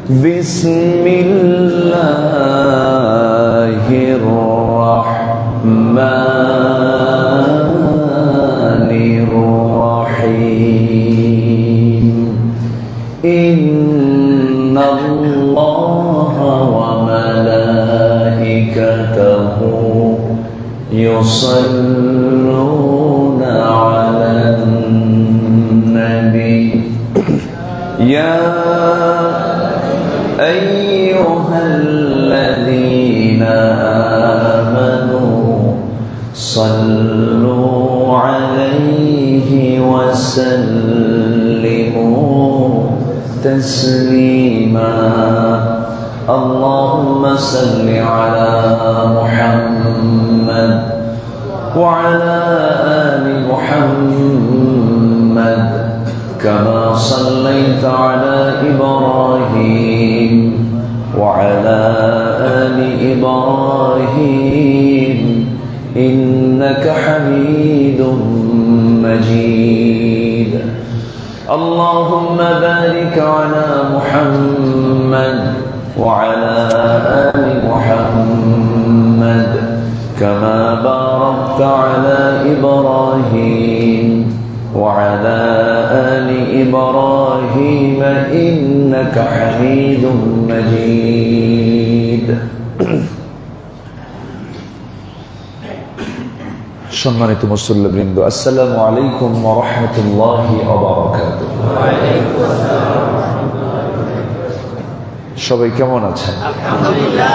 বিসমিল্লাহির রহমানির রহিম ইন্নাল্লাহা ওয়া মালাইকাতাহু ইউসাল্লুনা আলান নবী ইয়া আইয়ুহাল্লাযীনা আমানু সাল্লু আলাইহি ওয়া সাল্লিমু তাসলিমা আল্লাহুম্মা সাল্লি আলা মুহাম্মাদ ওয়া আলা আলি মুহাম্মাদ كما صليت على إبراهيم وعلى آل إبراهيم إنك حميد مجيد اللهم بارك على محمد وعلى آل محمد كما باركت على إبراهيم وعلى آل إبراهيم إنك حميد مجيد সম্মানিত মুসল্লিবৃন্দ আসসালামু আলাইকুম ওয়া রাহমাতুল্লাহি ওয়া বারাকাতুহু সবাই কেমন আছেন? আলহামদুলিল্লাহ।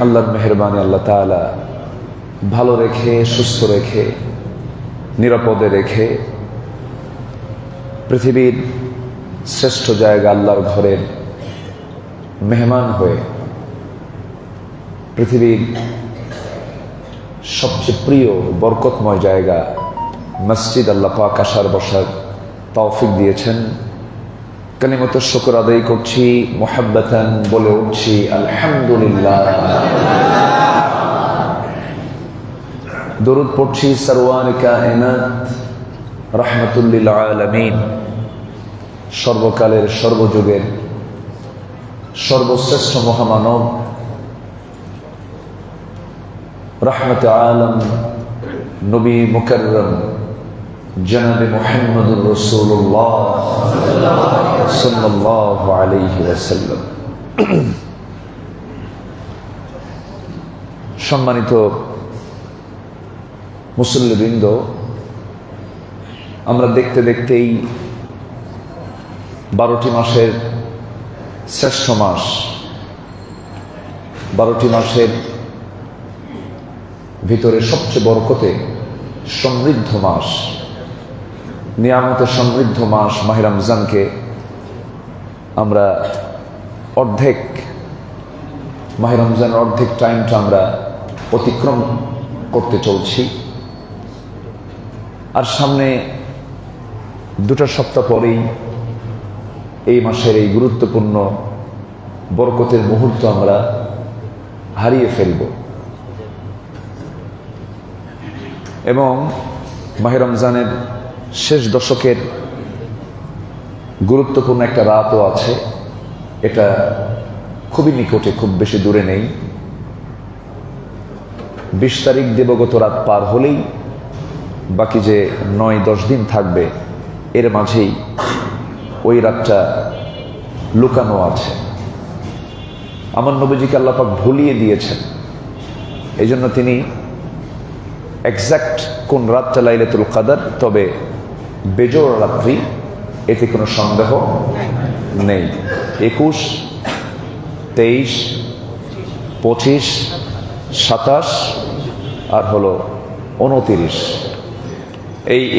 আল্লাহর মেহেরবানি, আল্লাহ তাআলা ভালো রেখে, সুস্থ রেখে, নিরাপদে রেখে পৃথিবীর শ্রেষ্ঠ জায়গা আল্লাহর ঘরের মেহমান হয়ে পৃথিবীর সবচেয়ে প্রিয় বরকতময় জায়গা মসজিদ আল্লাহ পাক আসার বসার তৌফিক দিয়েছেন। কালিমাত শুকর আদায় করছি, মুহাব্বাতান বলে উঠছি আলহামদুলিল্লাহ। দরুদ পড়ছি সরওয়ার কায়নাত রাহমাতুল লিল আলামিন, সর্বকালের সর্বযুগের সর্বশ্রেষ্ঠ মহামানব রহমতে আলম নবী মুকাররম জনাবে মুহাম্মদুর রাসূলুল্লাহ সাল্লাল্লাহু আলাইহি ওয়াসাল্লাম। সম্মানিত মুসল্লিবৃন্দ, আমরা দেখতে দেখতেই 12টি মাসের শ্রেষ্ঠ মাস, 12টি মাসের ভিতরে সবচেয়ে বরকতে সমৃদ্ধ মাস, নিয়ামতে সমৃদ্ধ মাস মাহে রমজানকে আমরা মাহে রমজানের অর্ধেক টাইমটা আমরা অতিক্রম করতে চলছি। আর সামনে 2টা সপ্তাহ পরেই এই মাসের এই গুরুত্বপূর্ণ বরকতের মুহূর্ত আমরা হারিয়ে ফেলব এবং মাহে রমজানের শেষ দশকের গুরুত্বপূর্ণ একটা রাতও আছে। এটা খুবই নিকটে, খুব বেশি দূরে নেই। 20 তারিখ দিবগত রাত পার হলেই বাকি যে 9-10 দিন থাকবে, এর মাঝেই ওই রাতটা লুকানো আছে। আমার নবীজিকে আল্লাহ পাক ভুলিয়ে দিয়েছেন, এই জন্য তিনি এক্সাক্ট কোন রাতটা লাইলাতুল কদর, তবে বেজোড় রাত্রি, এতে কোনো সন্দেহ নেই। 21, 23, 25, 27 আর হলো 29,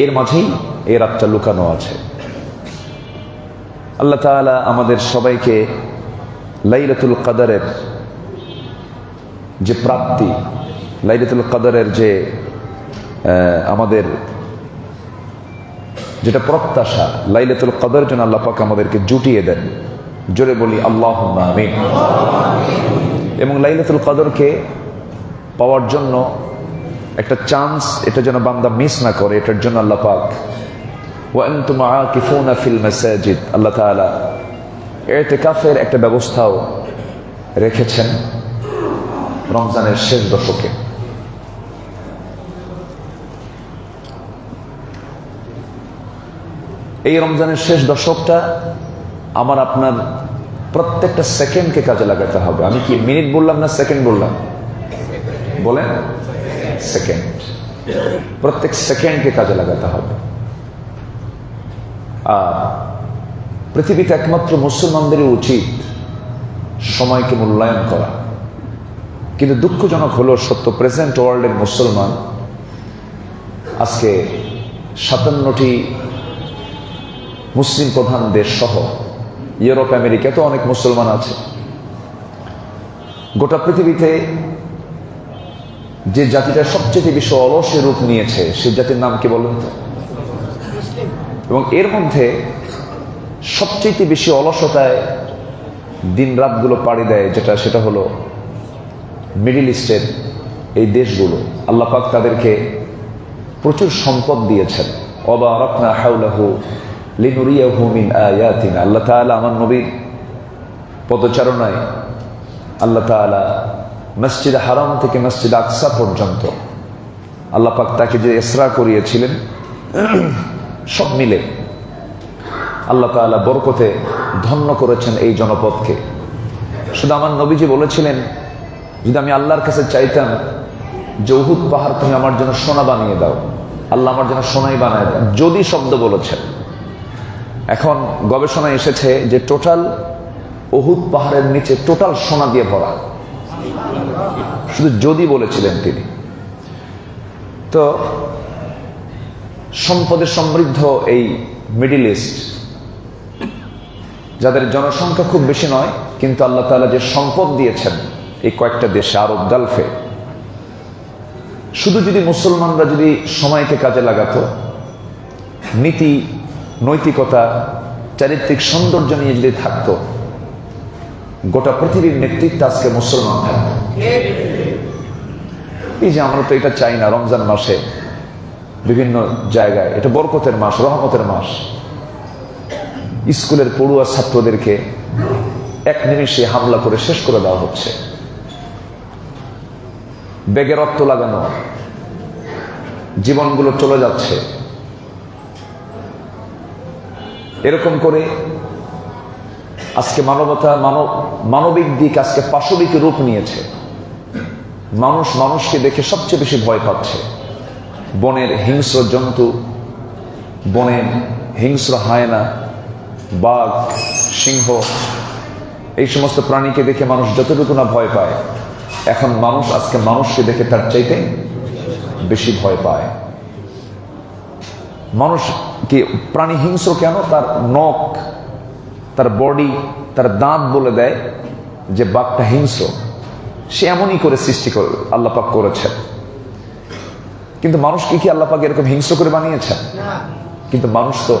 এর মাঝেই এই রাতটা লুকানো আছে। আল্লাহ তাআলা আমাদের সবাইকে লাইলাতুল কদরের যে প্রাপ্তি, লাইলাতুল কদরের যে আমাদের যেটা প্রত্যাশা, লাইলাতুল কদর যেন আল্লাহ পাক আমাদেরকে জুটিয়ে দেন। জোরে বলি আল্লাহুম্মা আমিন। এবং লাইলাতুল কদরকে পাওয়ার জন্য একটা চান্স, এটা যেন বান্দা মিস না করে, এটার জন্য আল্লাহ পাক ওয়া আনতুম আকিফুনা ফিল মাসাজিদ, আল্লাহ তাআলা ইতিকাফের একটা ব্যবস্থাও রেখেছেন রমজানের শেষ দশকে। এই রমজানের শেষ দশকটা আমার আপনার প্রত্যেকটা সেকেন্ডকে কাজে লাগাতে হবে। আমি কি মিনিট বললাম না সেকেন্ড বললাম? বলেন, সেকেন্ড। প্রত্যেক সেকেন্ডকে কাজে লাগাতে হবে। আর পৃথিবীতে একমাত্র মুসলমানদেরই উচিত সময়কে মূল্যায়ন করা। কিন্তু দুঃখজনক হলো সত্য, প্রেজেন্ট ওয়ার্ল্ডের মুসলমান আজকে 57টি মুসলিম প্রধান দেশ সহ ইউরোপ আমেরিকাতে অনেক মুসলমান আছে। গোটা পৃথিবীতে যে জাতিটা সবচেয়ে বেশি অলসের রূপ নিয়েছে সেই জাতির নাম কি বলেন তো? এবং এর মধ্যে সবচেয়ে বেশি অলসতায় দিন রাতগুলো পাড়ি দেয় সেটা হলো মিডল ইস্টের এই দেশগুলো। আল্লাহ পাক তাদেরকে প্রচুর সম্পদ দিয়েছেন। ওয়াবারাকনা হাওলাহু লিনুরিয়াহু মিন আয়াতিনা। আল্লাহ তাআলা আমার নবীর পদচারণায় আল্লাহ তাআলা মসজিদ হারাম থেকে মসজিদ আকসা পর্যন্ত আল্লাহ পাক তাকে যে ইসরা করিয়েছিলেন, সব মিলে আল্লাহ তাআলা বরকতে ধন্য করেছেন এই জনপদকে। শুধু আমার নবীজি বলেছিলেন, যদি আমি আল্লাহর কাছে চাইতাম যে উহুদ পাহাড় তুমি আমার জন্য সোনা বানিয়ে দাও, আল্লাহ আমার জন্য সোনাই বানায় দেন, যদি শব্দ বলেছেন। এখন গবেষণায় এসেছে যে টোটাল উহুদ পাহাড়ের নিচে টোটাল সোনা দিয়ে ভরা। শুধু যদি বলেছিলেন তিনি। তো সম্পদে সমৃদ্ধ এই মিডল ইস্ট, যাদের জনসংখ্যা খুব বেশি নয়, কিন্তু আল্লাহ তাআলা যে সম্পদ দিয়েছেন এই কয়েকটা দেশে, আরব গালফে, শুধু যদি মুসলমানরা যদি সময়কে কাজে লাগাতো, নীতি নৈতিকতা চারিত্রিক সৌন্দর্য নিয়ে যদি থাকতো, গোটা পৃথিবীর নেতৃত্ব আজকে মুসলমান থাকতো। এই যে আমরা তো এটা চাই না, রমজান মাসে বিভিন্ন জায়গায়, এটা বরকতের মাস, রহমতের মাস, স্কুলের পড়ুয়া ছাত্রদেরকে এক নিমিষে হামলা করে শেষ করে দেওয়া হচ্ছে, বেগে রক্ত লাগানো, জীবনগুলো চলে যাচ্ছে। এরকম করে আজকে মানবতা, মানবিক দিক আজকে পাশবিক রূপ নিয়েছে। মানুষ মানুষকে দেখে সবচেয়ে বেশি ভয় পাচ্ছে। বনের হিংস্র জন্তু, বনের হিংস্র হায়না, বাঘ, সিংহ, এই সমস্ত প্রাণীকে দেখে মানুষ যতটুকু না ভয় পায়, এখন মানুষ আজকে মানুষকে দেখে তার চাইতে বেশি ভয় পায়। মানুষ কি প্রাণী হিংস্র কেন? তার নখ, তার বডি, তার দাঁত বলে দেয় যে বাঘটা হিংস্র। সে এমনই করে সৃষ্টি করে আল্লাহ পাক করেছেন। কিন্তু মানুষকে কি আল্লাহ পাক এরকম হিংস্র করে বানিয়েছেন? কিন্তু মানুষ তো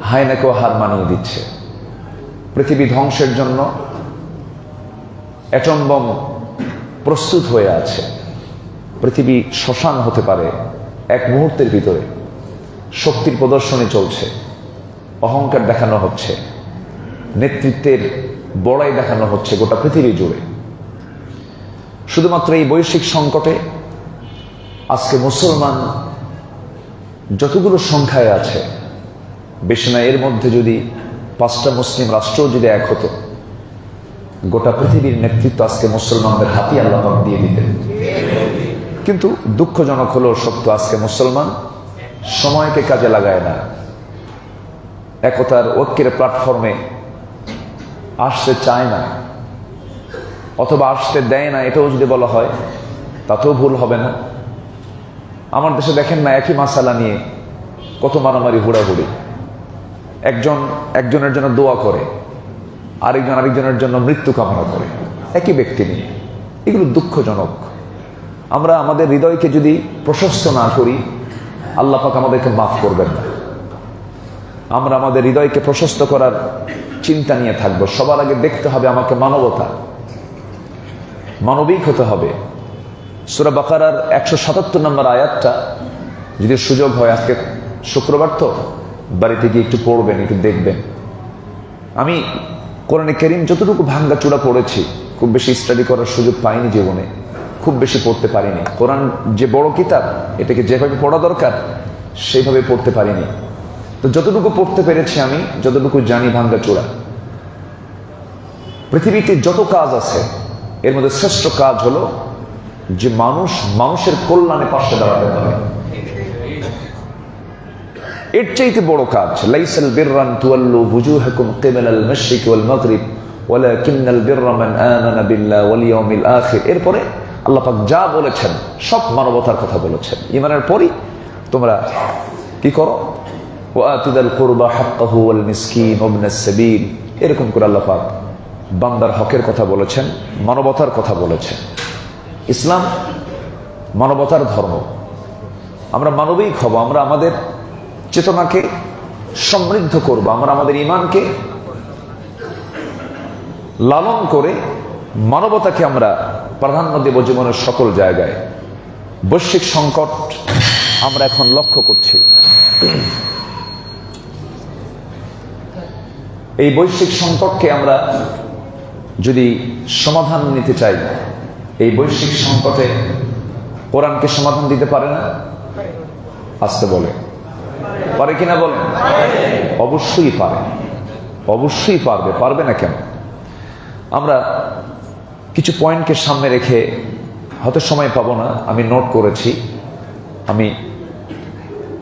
হায়নাকেও হার মানিয়ে দিচ্ছে। পৃথিবী ধ্বংসের জন্য অ্যাটম বম প্রস্তুত হয়ে আছে। পৃথিবী শ্মশান হতে পারে এক মুহূর্তের ভিতরে। শক্তির প্রদর্শনী চলছে, অহংকার দেখানো হচ্ছে, নেতৃত্বের বড়াই দেখানো হচ্ছে গোটা পৃথিবী জুড়ে। শুধুমাত্র এই বৈশ্বিক সংকটে আজকে মুসলমান যতগুলো সংখ্যায় আছে, বেশি না, এর মধ্যে যদি 5টা মুসলিম রাষ্ট্র যদি এক হতো, গোটা পৃথিবীর নেতৃত্ব আজকে মুসলমানদের হাতে আল্লাহ পাক দিয়ে দিতেন। কিন্তু দুঃখজনক হলো সত্য, আজকে মুসলমান সময়কে কাজে লাগায় না, একতার ঐক্যের প্ল্যাটফর্মে আসতে চায় না, অথবা আসতে দেয় না। এটাও যদি বলা হয় তাতেও ভুল হবে না। আমার দেশে দেখেন না, একই মাসালা নিয়ে কত মারামারি, হুড়াহুড়ি। একজনের জন্য দোয়া করে, আরেকজনের জন্য মৃত্যু কামনা করে, একই ব্যক্তি নিয়ে। এগুলো দুঃখজনক। আমরা আমাদের হৃদয়কে যদি প্রশস্ত না করি, আল্লাহ পাক আমাদেরকে মাফ করবেন না। আমরা আমাদের হৃদয়কে প্রশস্ত করার চিন্তা নিয়ে থাকবো। সবার আগে দেখতে হবে আমাকে মানবতা, মানবিক হতে হবে। সূরা বাকারার 177 নম্বর আয়াতটা যদি সুযোগ হয়, আজকে শুক্রবার তো বাড়িতে গিয়ে একটু পড়বেন, একটু দেখবেন। আমি কোরআনে কারীম যতটুকু ভাঙ্গাচোরা পড়েছি, খুব বেশি স্টাডি করার সুযোগ পাইনি জীবনে, খুব বেশি পড়তে পারিনি। কোরআন যে বড় কিতাব, এটাকে যেভাবে পড়া দরকার সেইভাবে পড়তে পারিনি। তো যতটুকু পড়তে পেরেছি আমি, যতটুকু জানি ভাঙ্গাচোরা। পৃথিবীতে যত কাজ আছে এর মধ্যে শ্রেষ্ঠ কাজ হলো যে মানুষের কল্যাণে পাশে দাঁড়াতে পারে। এর চাইতে বড় কাজ লাইসাল বিররান তুওয়াল্লু বুজুহাকুম কিবালাল মাশরিক ওয়াল মাগরিব ওয়ালাকিন্নাল বিররা মান আমানা বিল্লাহি ওয়াল ইয়াউমিল আখির। এরপরে আল্লাহ পাক যা বলেছেন সব মানবতার কথা বলেছেন। ঈমানের পরই তোমরা কি করো, ওয়াআতুল কুরবা হাক্কাহু ওয়াল মিসকিন ওয়াবনাস সাবিল, এরকম করে আল্লাহ পাক বান্দার হকের কথা বলেছেন, মানবতার কথা বলেছেন। ইসলাম মানবতার ধর্ম। আমরা মানবিক হব, আমরা আমাদের চেতনাকে সমৃদ্ধ করব, আমরা আমাদের ঈমানকে লালন করে মানবতাকে আমরা প্রাধান্য দেব জীবনের সকল জায়গায়। বৈশ্বিক সংকট আমরা এখন লক্ষ্য করছি। এই বৈশ্বিক সংকটকে আমরা যদি সমাধান নিতে চাই, এই বৈশ্বিক সংকটে কোরআনকে সমাধান দিতে পারে না? আসতে বলে পারে কিনা বলেন? অবশ্যই পারে, অবশ্যই পারবে। পারবে না কেন? আমরা কিছু পয়েন্টকে সামনে রেখে, হয়তো সময় পাবো না, আমি নোট করেছি, আমি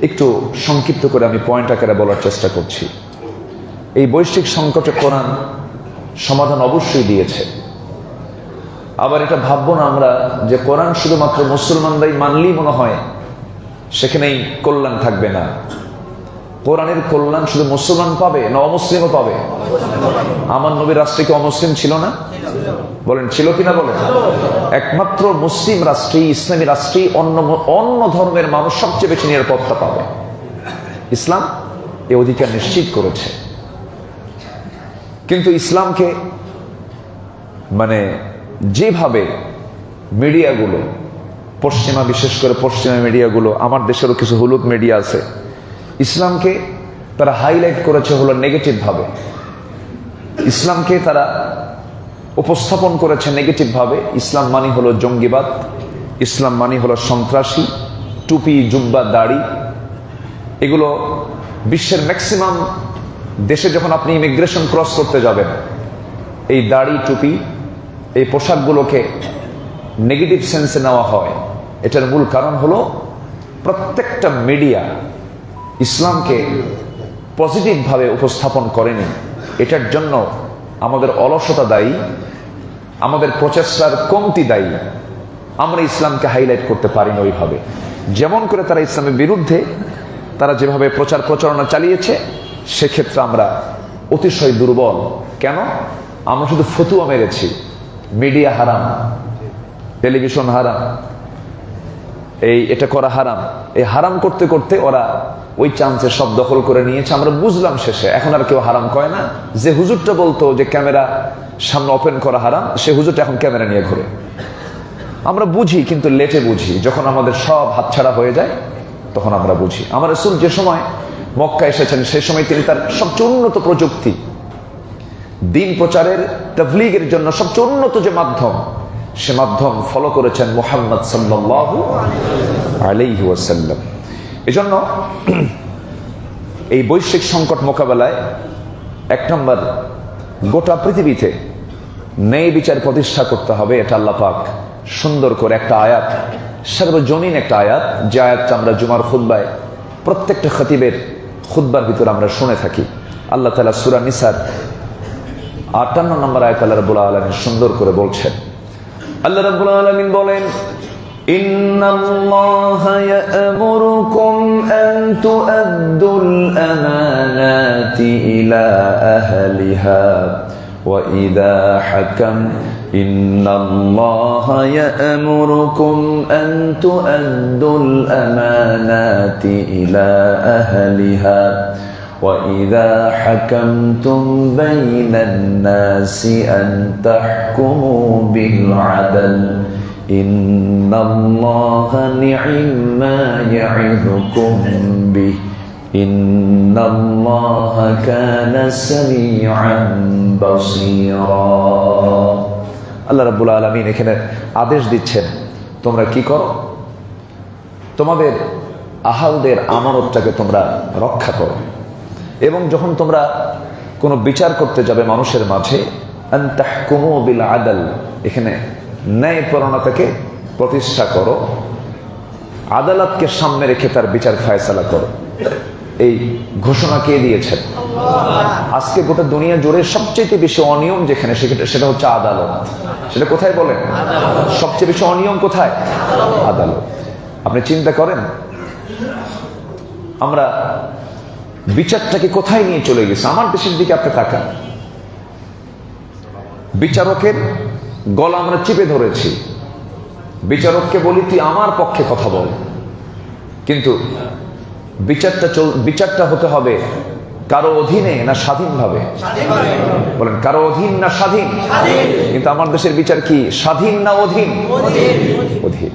একটু সংক্ষিপ্ত করে আমি পয়েন্ট আকারে বলার চেষ্টা করছি। এই বৈশ্বিক সংকটে কোরআন সমাধান অবশ্যই দিয়েছে। আবার এটা ভাববো না আমরা যে কোরআন শুধুমাত্র মুসলমানরাই মানলেই মনে হয় সেখানেই কল্যাণ থাকবে না। কোরআনের কল্যাণ শুধু মুসলমান পাবে না অমুসলিমও পাবে? আমার নবীর রাষ্ট্রে কি অমুসলিম ছিল না? বলেন ছিল কিনা বলেন? একমাত্র মুসলিম রাষ্ট্রে, ইসলামী রাষ্ট্রে অন্য ধর্মের মানুষ সবচেয়ে বেশি নিরাপত্তা পাবে। ইসলাম এ অধিকার নিশ্চিত করেছে। কিন্তু ইসলামকে যেভাবে মিডিয়াগুলো, পশ্চিমা, বিশেষ করে পশ্চিমা মিডিয়াগুলো, আমার দেশেরও কিছু হলুদ মিডিয়া আছে, ইসলামকে তারা হাইলাইট করেছে হলো নেগেটিভ ভাবে। ইসলামকে তারা উপস্থাপন করেছে নেগেটিভ ভাবে। ইসলাম মানে হলো জঙ্গিবাদ, ইসলাম মানে হলো সন্ত্রাসী, টুপি, জুব্বা, দাড়ি। এগুলো বিশ্বের ম্যাক্সিমাম দেশে যখন আপনি ইমিগ্রেশন ক্রস করতে যাবেন, এই দাড়ি, টুপি, এই পোশাকগুলোকে নেগেটিভ সেন্সে নেওয়া হয়। এটার মূল কারণ হলো প্রত্যেকটা মিডিয়া ইসলামকে পজিটিভভাবে উপস্থাপন করেনি। এটার জন্য আমাদের অলসতা দায়ী, আমাদের প্রচেষ্টার কমতি দায়ী। আমরা ইসলামকে হাইলাইট করতে পারিনি ওইভাবে। যেমন করে তারা ইসলামের বিরুদ্ধে তারা যেভাবে প্রচার প্রচারণা চালিয়েছে, সেক্ষেত্রে আমরা অতিশয় দুর্বল। কেন? আমরা শুধু ফতুয়া মেরেছি, মিডিয়া হারাম, টেলিভিশন হারাম, এটা করা হারাম। এই হারাম করতে করতে ওরা ওই চান্সে সব দখল করে নিয়েছে। আমরা বুঝলাম শেষে, এখন আর কেউ হারাম কয় না। যে হুজুরটা বলতো যে ক্যামেরা সামনে ওপেন করা হারাম, সে হুজুরটা এখন ক্যামেরা নিয়ে ঘুরে। আমরা বুঝি, কিন্তু লেটে বুঝি। যখন আমাদের সব হাতছাড়া হয়ে যায় তখন আমরা বুঝি। আমার রাসূল যে সময় মক্কা এসেছেন, সেই সময় তিনি তার সবচেয়ে উন্নত প্রযুক্তি, দিন প্রচারের, তাবলীগের জন্য সবচেয়ে উন্নত যে মাধ্যম, সে মাধ্যম ফলো করেছেন মুহাম্মদ সাল্লাল্লাহু আলাইহি ওয়াসাল্লাম। এজন্য এই বৈশ্বিক সংকট মোকাবেলায় 1 নম্বর, গোটা পৃথিবীতে ন্যায় বিচার প্রতিষ্ঠা করতে হবে। এটা আল্লাহ পাক সুন্দর করে একটা আয়াত, সর্বজনীন একটা আয়াত, যে আয়াতটা আমরা জুমার খুতবায় প্রত্যেকটা খতিবের খুতবার ভিতরে আমরা শুনে থাকি। আল্লাহ তাআলা সূরা নিসার 58 নম্বর আয়াত আল্লাহ রাব্বুল আলামিন সুন্দর করে বলছেন। আল্লাহ রাব্বুল আলামিন বলেন, ইন্নাল্লাহা ইয়া'মুরুকুম আন তু'আদ্দুল আমানাতি ইলা আহলিহা ওয়া ইযা হাকাম ইন্নাল্লাহা ইয়া'মুরুকুম আন তু'আদ্দুল আমানাতি ইলা আহলিহা وَإِذَا حَكَمْتُمْ بَيْنَ النَّاسِ أَن تَحْكُمُوا بِالْعَدْلِ إِنَّ اللَّهَ نِعِمَّا يَعِظُكُم بِهِ ইন্নাল্লাহা কানা সামিআন বাসীরা। আল্লাহ রাব্বুল আলামিন এখানে আদেশ দিচ্ছেন, তোমরা কি করো, তোমাদের আহালদের আমানতটাকে তোমরা রক্ষা করো, এবং যখন তোমরা কোনো বিচার করতে যাবে মানুষের মাঝে, আন তাহকুমু বিল আদল, এখানে ন্যায়পরায়ণতাকে প্রতিষ্ঠা করো, আদালতকে সামনে রেখে তার বিচার ফায়সালা করো। এই ঘোষণা কে দিয়েছেন? আজকে গোটা দুনিয়া জুড়ে সবচেয়ে বেশি অনিয়ম যেখানে, সেটা হচ্ছে আদালত। সেটা কোথায় বলেন? সবচেয়ে বেশি অনিয়ম কোথায়? আদালত। আপনি চিন্তা করেন আমরা বিচারটাকে কোথায় নিয়ে চলে গেছে। আমার দেশের দিকে আপনি তাকান, বিচারকের গলা আমরা চেপে ধরেছি, বিচারককে বলি তুই আমার পক্ষে কথা বল, কিন্তু বিচারটা হতে হবে কারো অধীনে না স্বাধীনভাবে? বলেন, কারো অধীন না স্বাধীন? কিন্তু আমার দেশের বিচার কি স্বাধীন না অধীন? অধীন।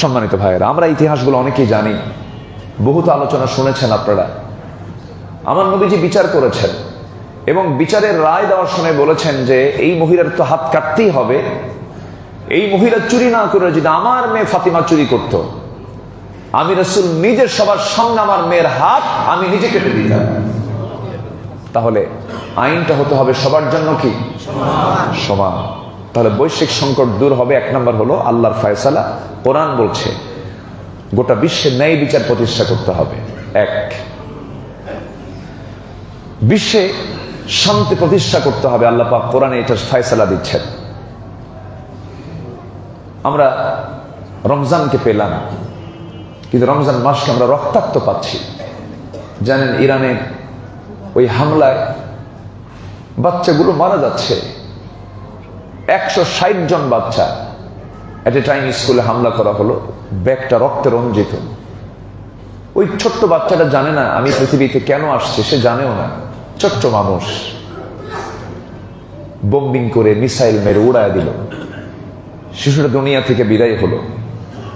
সম্মানিত ভাইয়েরা, আমরা ইতিহাসগুলো অনেকেই জানি, বহুত আলোচনা শুনেছেন আপনারা। আমার নবীজি বিচার করেছেন এবং বিচারের রায় দেওয়ার সময় বলেছেন যে এই মহিলার তো হাত কাটতেই হবে। এই মহিলা চুরি না করে যদি আমার মেয়ে ফাতিমা চুরি করত, আমি রাসূল নিজের সবার সামনে আমার মেয়ের হাত আমি নিজে কেটে দিতাম। তাহলে আইনটা হতে হবে সবার জন্য কি সমান। তাহলে বৈশ্বিক সংকট দূর হবে। এক নম্বর হলো আল্লাহর ফয়সালা। কোরআন বলছে গোটা বিশ্বে ন্যায় বিচার প্রতিষ্ঠা করতে হবে। এক, বিশ্বে শান্তি প্রতিষ্ঠা করতে হবে। আল্লাহ পাক কোরআনে এটার ফয়সালা দিচ্ছেন। আমরা রমজানকে পেলাম, কিন্তু রমজান মাসকে আমরা রক্তাক্ত পাচ্ছি। জানেন, ইরানের ওই হামলায় বাচ্চাগুলো মারা যাচ্ছে। 160 জন বাচ্চা এট এ টাইম স্কুলে হামলা করা হলো, ব্যাগটা রক্তে রঞ্জিত। ওই ছোট্ট বাচ্চাটা জানে না আমি পৃথিবীতে কেন আসছে, সে জানেও না। ছোট্ট মানুষ বোম্বিং করে মিসাইল মেরে উড়ায় দিল। শিশুরা দুনিয়া থেকে বিদায় হলো।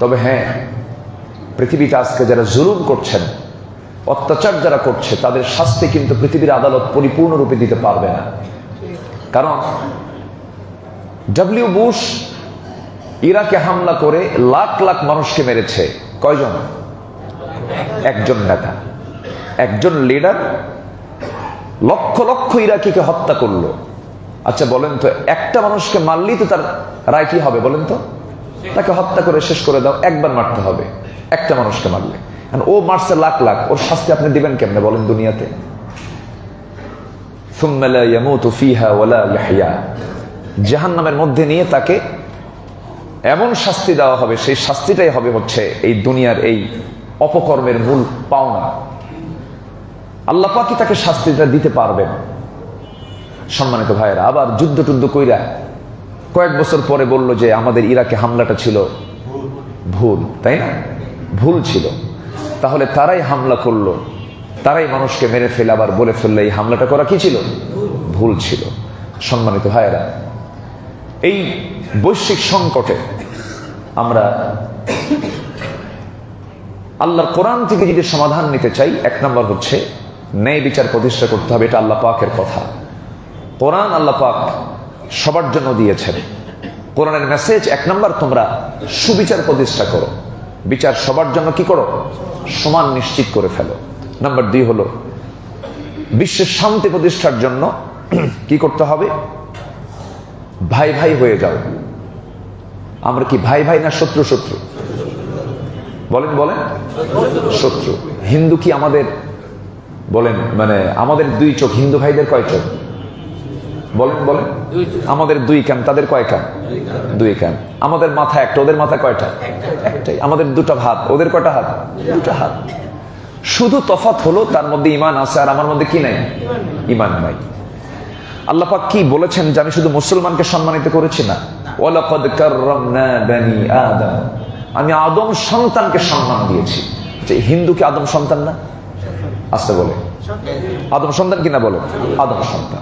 তবে হ্যাঁ, পৃথিবীতে আজকে যারা জুলুম করছেন, অত্যাচার যারা করছে, তাদের শাস্তি কিন্তু পৃথিবীর আদালত পরিপূর্ণরূপে দিতে পারবে না। কারণ ডব্লিউ বুশ ইরাকে হামলা করে লাখ লাখ মানুষকে মেরেছে। কয়জন? একজন নেতা, একজন লিডার লক্ষ লক্ষ ইরাকিকে হত্যা করলো। আচ্ছা বলেন তো, একটা মানুষকে মারলেই তো তার রায় কি হবে বলেন তো? তাকে হত্যা করে শেষ করে দাও, একবার মারতে হবে একটা মানুষকে মারলে। ও মারছে লাখ লাখ, ওর শাস্তি আপনি দিবেন কেমনে বলেন দুনিয়াতে? সুম্মা লা ইয়ামুতু ফিহা ওয়ালা ইয়াহইয়া, জাহান্নামের মধ্যে নিয়ে তাকে এমন শাস্তি দেওয়া হবে, সেই শাস্তিটাই হবে হচ্ছে এই দুনিয়ার এই অপকর্মের মূল পাওনা। আল্লাহ পাকই তাকে শাস্তিটা দিতে পারবেন। সম্মানিত ভাইয়েরা, আবার যুদ্ধ টুদ্ধ কইরা কয়েক বছর পরে বলল যে আমাদের ইরাকে হামলাটা ছিল ভুল, তাই না? ভুল ছিল। তাহলে তারাই হামলা করলো, তারাই মানুষকে মেরে ফেলে আবার বলে ফেললে এই হামলাটা করা কি ছিল? ভুল ছিল। সম্মানিত ভাইয়েরা, এই বৈশ্বিক সংকটে আমরা আল্লাহর কোরআন থেকে যদি সমাধান নিতে চাই, এক নম্বর হচ্ছে ন্যায় বিচার প্রতিষ্ঠা করতে হবে। এটা আল্লাহ পাকের কথা। কোরআন আল্লাহ পাক সবার জন্য দিয়েছেন। কোরআনের মেসেজ এক নম্বর, তোমরা সুবিচার প্রতিষ্ঠা করো, বিচার সবার জন্য কি করো? সমান নিশ্চিত করে ফেলো। নাম্বার 2 হলো বিশ্বের শান্তি প্রতিষ্ঠার জন্য কি করতে হবে? ভাই ভাই হয়ে যাও। আমরা কি ভাই ভাই না শত্রু শত্রু? বলেন বলেন, শত্রু। হিন্দু কি আমাদের, বলেন, মানে আমাদের 2 চোখ, হিন্দু ভাইদের কয় চোখ? বলেন বলেন। আমাদের 2 কান, তাদের কয় কান? 2 কান। আমাদের মাথা একটা, ওদের মাথা কয়টা? একটাই। আমাদের 2টা হাত, ওদের কয়টা হাত? 2টা হাত। শুধু তফাৎ হলো তার মধ্যে ঈমান আছে আর আমার মধ্যে কি নাই? ঈমান নাই। আল্লাহ পাক কি বলেছেন যে আমি শুধু মুসলমানকে সম্মানিত করেছি না, ওয়ালাকাদ কাররামনা বানি আদম, আমি আদম সন্তানকে সম্মান দিয়েছি। যে হিন্দু কি আদম সন্তান না? আসতে বলে আদম সন্তান কিনা বলে? আদম সন্তান।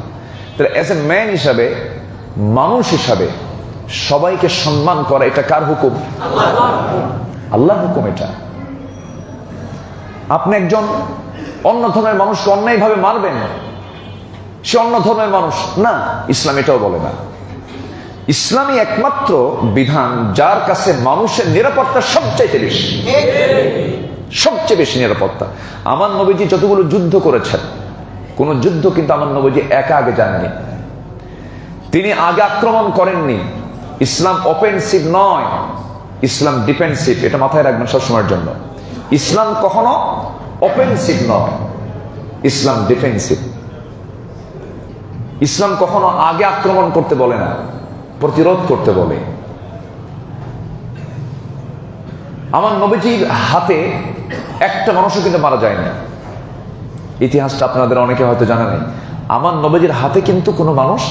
তাহলে এজ এ ম্যান হিসাবে, মানুষ হিসাবে সবাইকে সম্মান করা, এটা কার হুকুম? আল্লাহর হুকুম। এটা আপনি একজন অন্য ধর্মের মানুষকে অন্যায়ভাবে মারবেন, সে অন্য ধর্মের মানুষ না, ইসলাম এটাও বলে না। ইসলামই একমাত্র বিধান যার কাছে মানুষের নিরাপত্তা সবচাইতে বেশি, সবচেয়ে বেশি নিরাপত্তা। আমার নবীজি যতগুলো যুদ্ধ করেছেন, কোন যুদ্ধ কিন্তু আমার নবীজি একা আগে যাননি, তিনি আগে আক্রমণ করেননি। ইসলাম অফেন্সিভ নয়, ইসলাম ডিফেন্সিভ, এটা মাথায় রাখবেন সবসময়ের জন্য। ইসলাম কখনো অফেন্সিভ নয়, ইসলাম ডিফেন্সিভ। ইসলাম কখনো আগে আক্রমণ করতে বলে না, প্রতিরোধ করতে বলে। আমার নবীজির হাতে একটা মানুষও কিন্তু মারা যায়নি। ইতিহাসটা আপনাদের অনেকে হয়তো জানা নেই, আমার নবীজির হাতে কিন্তু কোনো মানুষ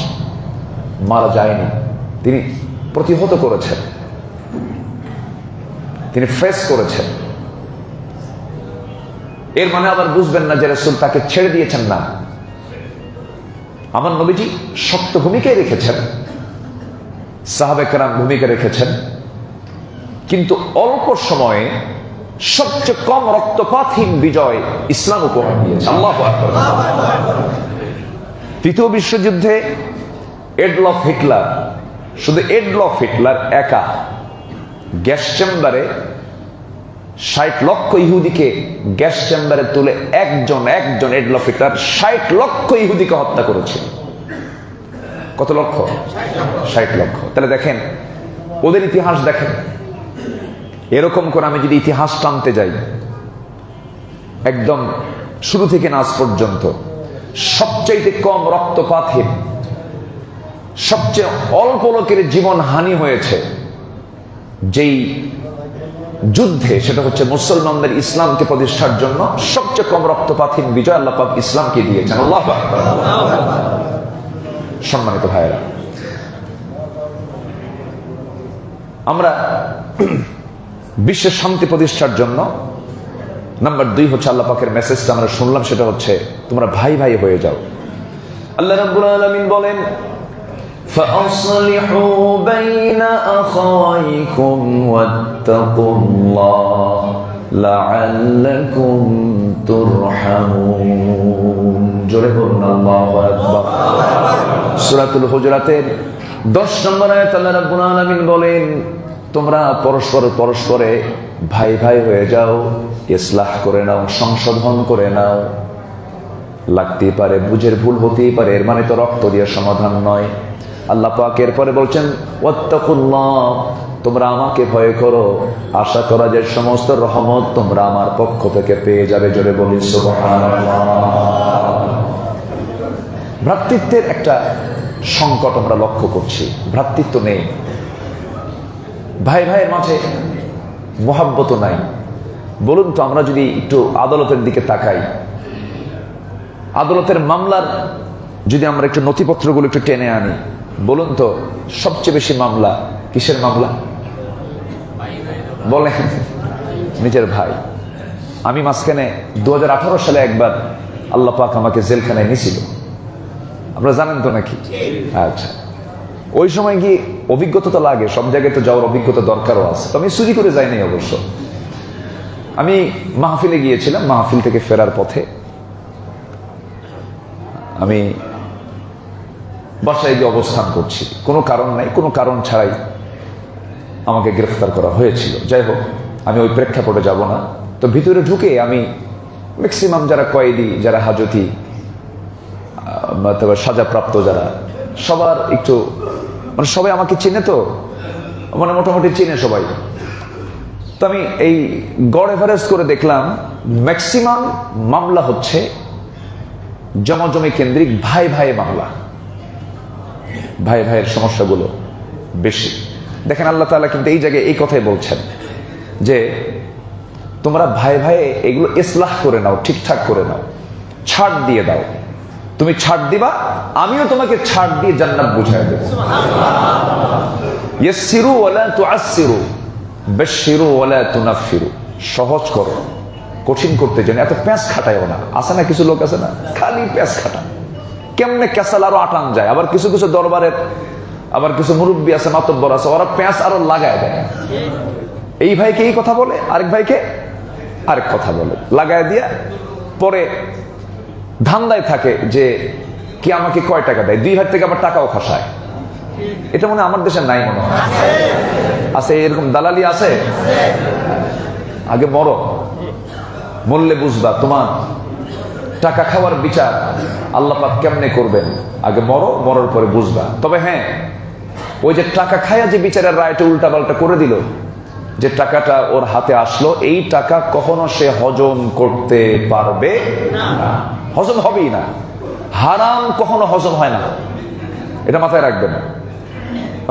মারা যায়নি। তিনি প্রতিহত করেছেন, তিনি ফেস করেছেন। এর মানে আবার বুঝবেন না যে রাসূল তাকে ছেড়ে দিয়েছেন, না। আমার নবীজি শক্ত ভূমিকায় রেখেছেন, সাহাবায়ে কেরাম ভূমিকা রেখেছেন, কিন্তু অল্প সময়ে সবচেয়ে কম রক্তপাতহীন বিজয় ইসলাম উপহার দিয়েছে। আল্লাহু আকবার। তৃতীয় বিশ্বযুদ্ধে এডলফ হিটলার, শুধু এডলফ হিটলার একা গ্যাস চেম্বারে 60 লক্ষ ইহুদিকে গ্যাস চেম্বারে তুলে একজন এডলফ হিটলার 60 লক্ষ ইহুদিকে হত্যা করেছে। কত লক্ষ? 60 লক্ষ। তাহলে দেখেন ওদের ইতিহাস দেখেন। এরকম করে আমি যদি ইতিহাস টানতে যাই একদম শুরু থেকে আজ পর্যন্ত, সবচাইতে কম রক্তপাতহীন, সবচেয়ে অল্প লোকের জীবন হানি হয়েছে যেই যুদ্ধে, সেটা হচ্ছে মুসলমানদের ইসলামকে প্রতিষ্ঠার জন্য সবচেয়ে কম রক্তপাতহীন বিজয় আল্লাহ পাক ইসলামকে দিয়েছেন। আল্লাহু আকবার। সম্মানিত ভাইয়েরা, আমরা বিশ্বের শান্তি প্রতিষ্ঠার জন্য নাম্বার 2 হচ্ছে আল্লাহ পাকের মেসেজটা আমরা শুনলাম, সেটা হচ্ছে তোমরা ভাই ভাই হয়ে যাও। আল্লাহ রাব্বুল আলামিন বলেন, فَأَصْلِحُوا بَيْنَ أَخَوَيْكُمْ وَاتَّقُوا اللَّهَ لَعَلَّكُمْ تُرْحَمُونَ। জোরে বলুন আল্লাহু আকবার। সূরাতুল হুজুরাতের 10 নম্বর আয়াত আল্লাহ রাব্বুল আলামিন বলেন, তোমরা পরস্পরে ভাই ভাই হয়ে যাও, ইসলাহ করে নাও, সংশোধন করে নাও। লাগতেই পারে, বুঝের ভুল হতেই পারে, এর মানে তো রক্ত দিয়ে সমাধান নয়। আল্লাহ পাক এরপরে বলছেন, ওয়াত্তাকুল্লাহ, তোমরা আমাকে ভয় করো, আশা করা যে সমস্ত রহমত তোমরা আমার পক্ষ থেকে পেয়ে যাবে। জোরে বলি সুবহানাল্লাহ। ভ্রাতৃত্বের একটা সংকট আমরা লক্ষ্য করছি, ভ্রাতৃত্ব নেই, ভাই ভাইয়ের মাঝে মহাব্বত নাই। বলুন তো, আমরা যদি একটু আদালতের দিকে তাকাই, আদালতের মামলার যদি আমরা একটু নথিপত্রগুলো একটু টেনে আনি, বলুন তো সবচেয়ে বেশি মামলা কিসের মামলা? বলেন, নিজের ভাই। আমি মাঝখানে 2018 সালে একবার আল্লাহ পাক আমাকে জেলখানায় নিয়েছিল, আপনারা জানেন তো নাকি? আচ্ছা, ওই সময় কি অভিজ্ঞতা তো লাগে, সব জায়গায় তো যাওয়ার অভিজ্ঞতা দরকারও আছে। তো আমি চুরি করে যাইনি অবশ্য। আমি মাহফিলে গিয়েছিলাম, মাহফিল থেকে ফেরার পথে আমি বাসায় গিয়ে অবস্থান করছি, কোনো কারণ নাই, কোনো কারণ ছাড়াই আমাকে গ্রেফতার করা হয়েছিল। যাই হোক, আমি ওই প্রেক্ষাপটে যাব না। তো ভিতরে ঢুকে আমি ম্যাক্সিমাম যারা কয়েদি, যারা হাজতি, সাজাপ্রাপ্ত যারা, সবার একটু মানে সবাই আমাকে চিনে, তো মানে মোটামুটি চিনে সবাই। তো আমি এই গড় এভারেজ করে দেখলাম ম্যাক্সিমাম মামলা হচ্ছে জমাজমি কেন্দ্রিক ভাই ভাই মামলা, ভাই ভাইয়ের সমস্যাগুলো বেশি। দেখেন আল্লাহ তাআলা কিন্তু এই জায়গায় এই কথাই বলছেন যে তোমরা ভাই ভাই এগুলো ইসলাহ করে নাও, ঠিকঠাক করে নাও, ছাড় দিয়ে দাও। তুমি ছাড় দিবা, আমিও তোমাকে ছাড় দিয়ে জান্নাত বুঝাই দেব। ইয়াসসিরু ওয়ালা তুআসসিরু, বাশশিরু ওয়ালা তুনাফফিরু। সহজ করো, কঠিন করতে জানো, এত প্যাঁচ খাটায়ও না। আছে না কিছু লোক আছে না, খালি প্যাঁচ খাটা, কেমনে ক্যাসাল আরো আটান যায়। আবার কিছু কিছু দরবারের, আবার কিছু মুরব্বী আছে, মাতব্বর আছে, ওরা প্যাঁচ আরো লাগায় দেয়। এই ভাইকে এই কথা বলে, আরেক ভাইকে আরেক কথা বলে, লাগাই দিয়া পরে ধান্দায় থাকে যে কি আমাকে কয় টাকা দেয়, 2 হাত থেকে আবার টাকাও খসায়। এটা মনে হয় আমার দেশে নাই, মনে হয় আছে, এরকম দালালি আছে। আগে মরো, মরলে বুঝবা তোমার টাকা খাওয়ার বিচার আল্লাহ পাক কেমনে করবেন। আগে মরো, মরার পরে বুঝবা। তবে হ্যাঁ, ওই যে টাকা খায়া যে বিচারের রায়টা উল্টা পাল্টা করে দিল, যে টাকাটা ওর হাতে আসলো, এই টাকা কখনো সে হজম করতে পারবে না, হজম হবেই না। হারাম কখনো হজম হয় না, এটা মাথায় রাখবেন।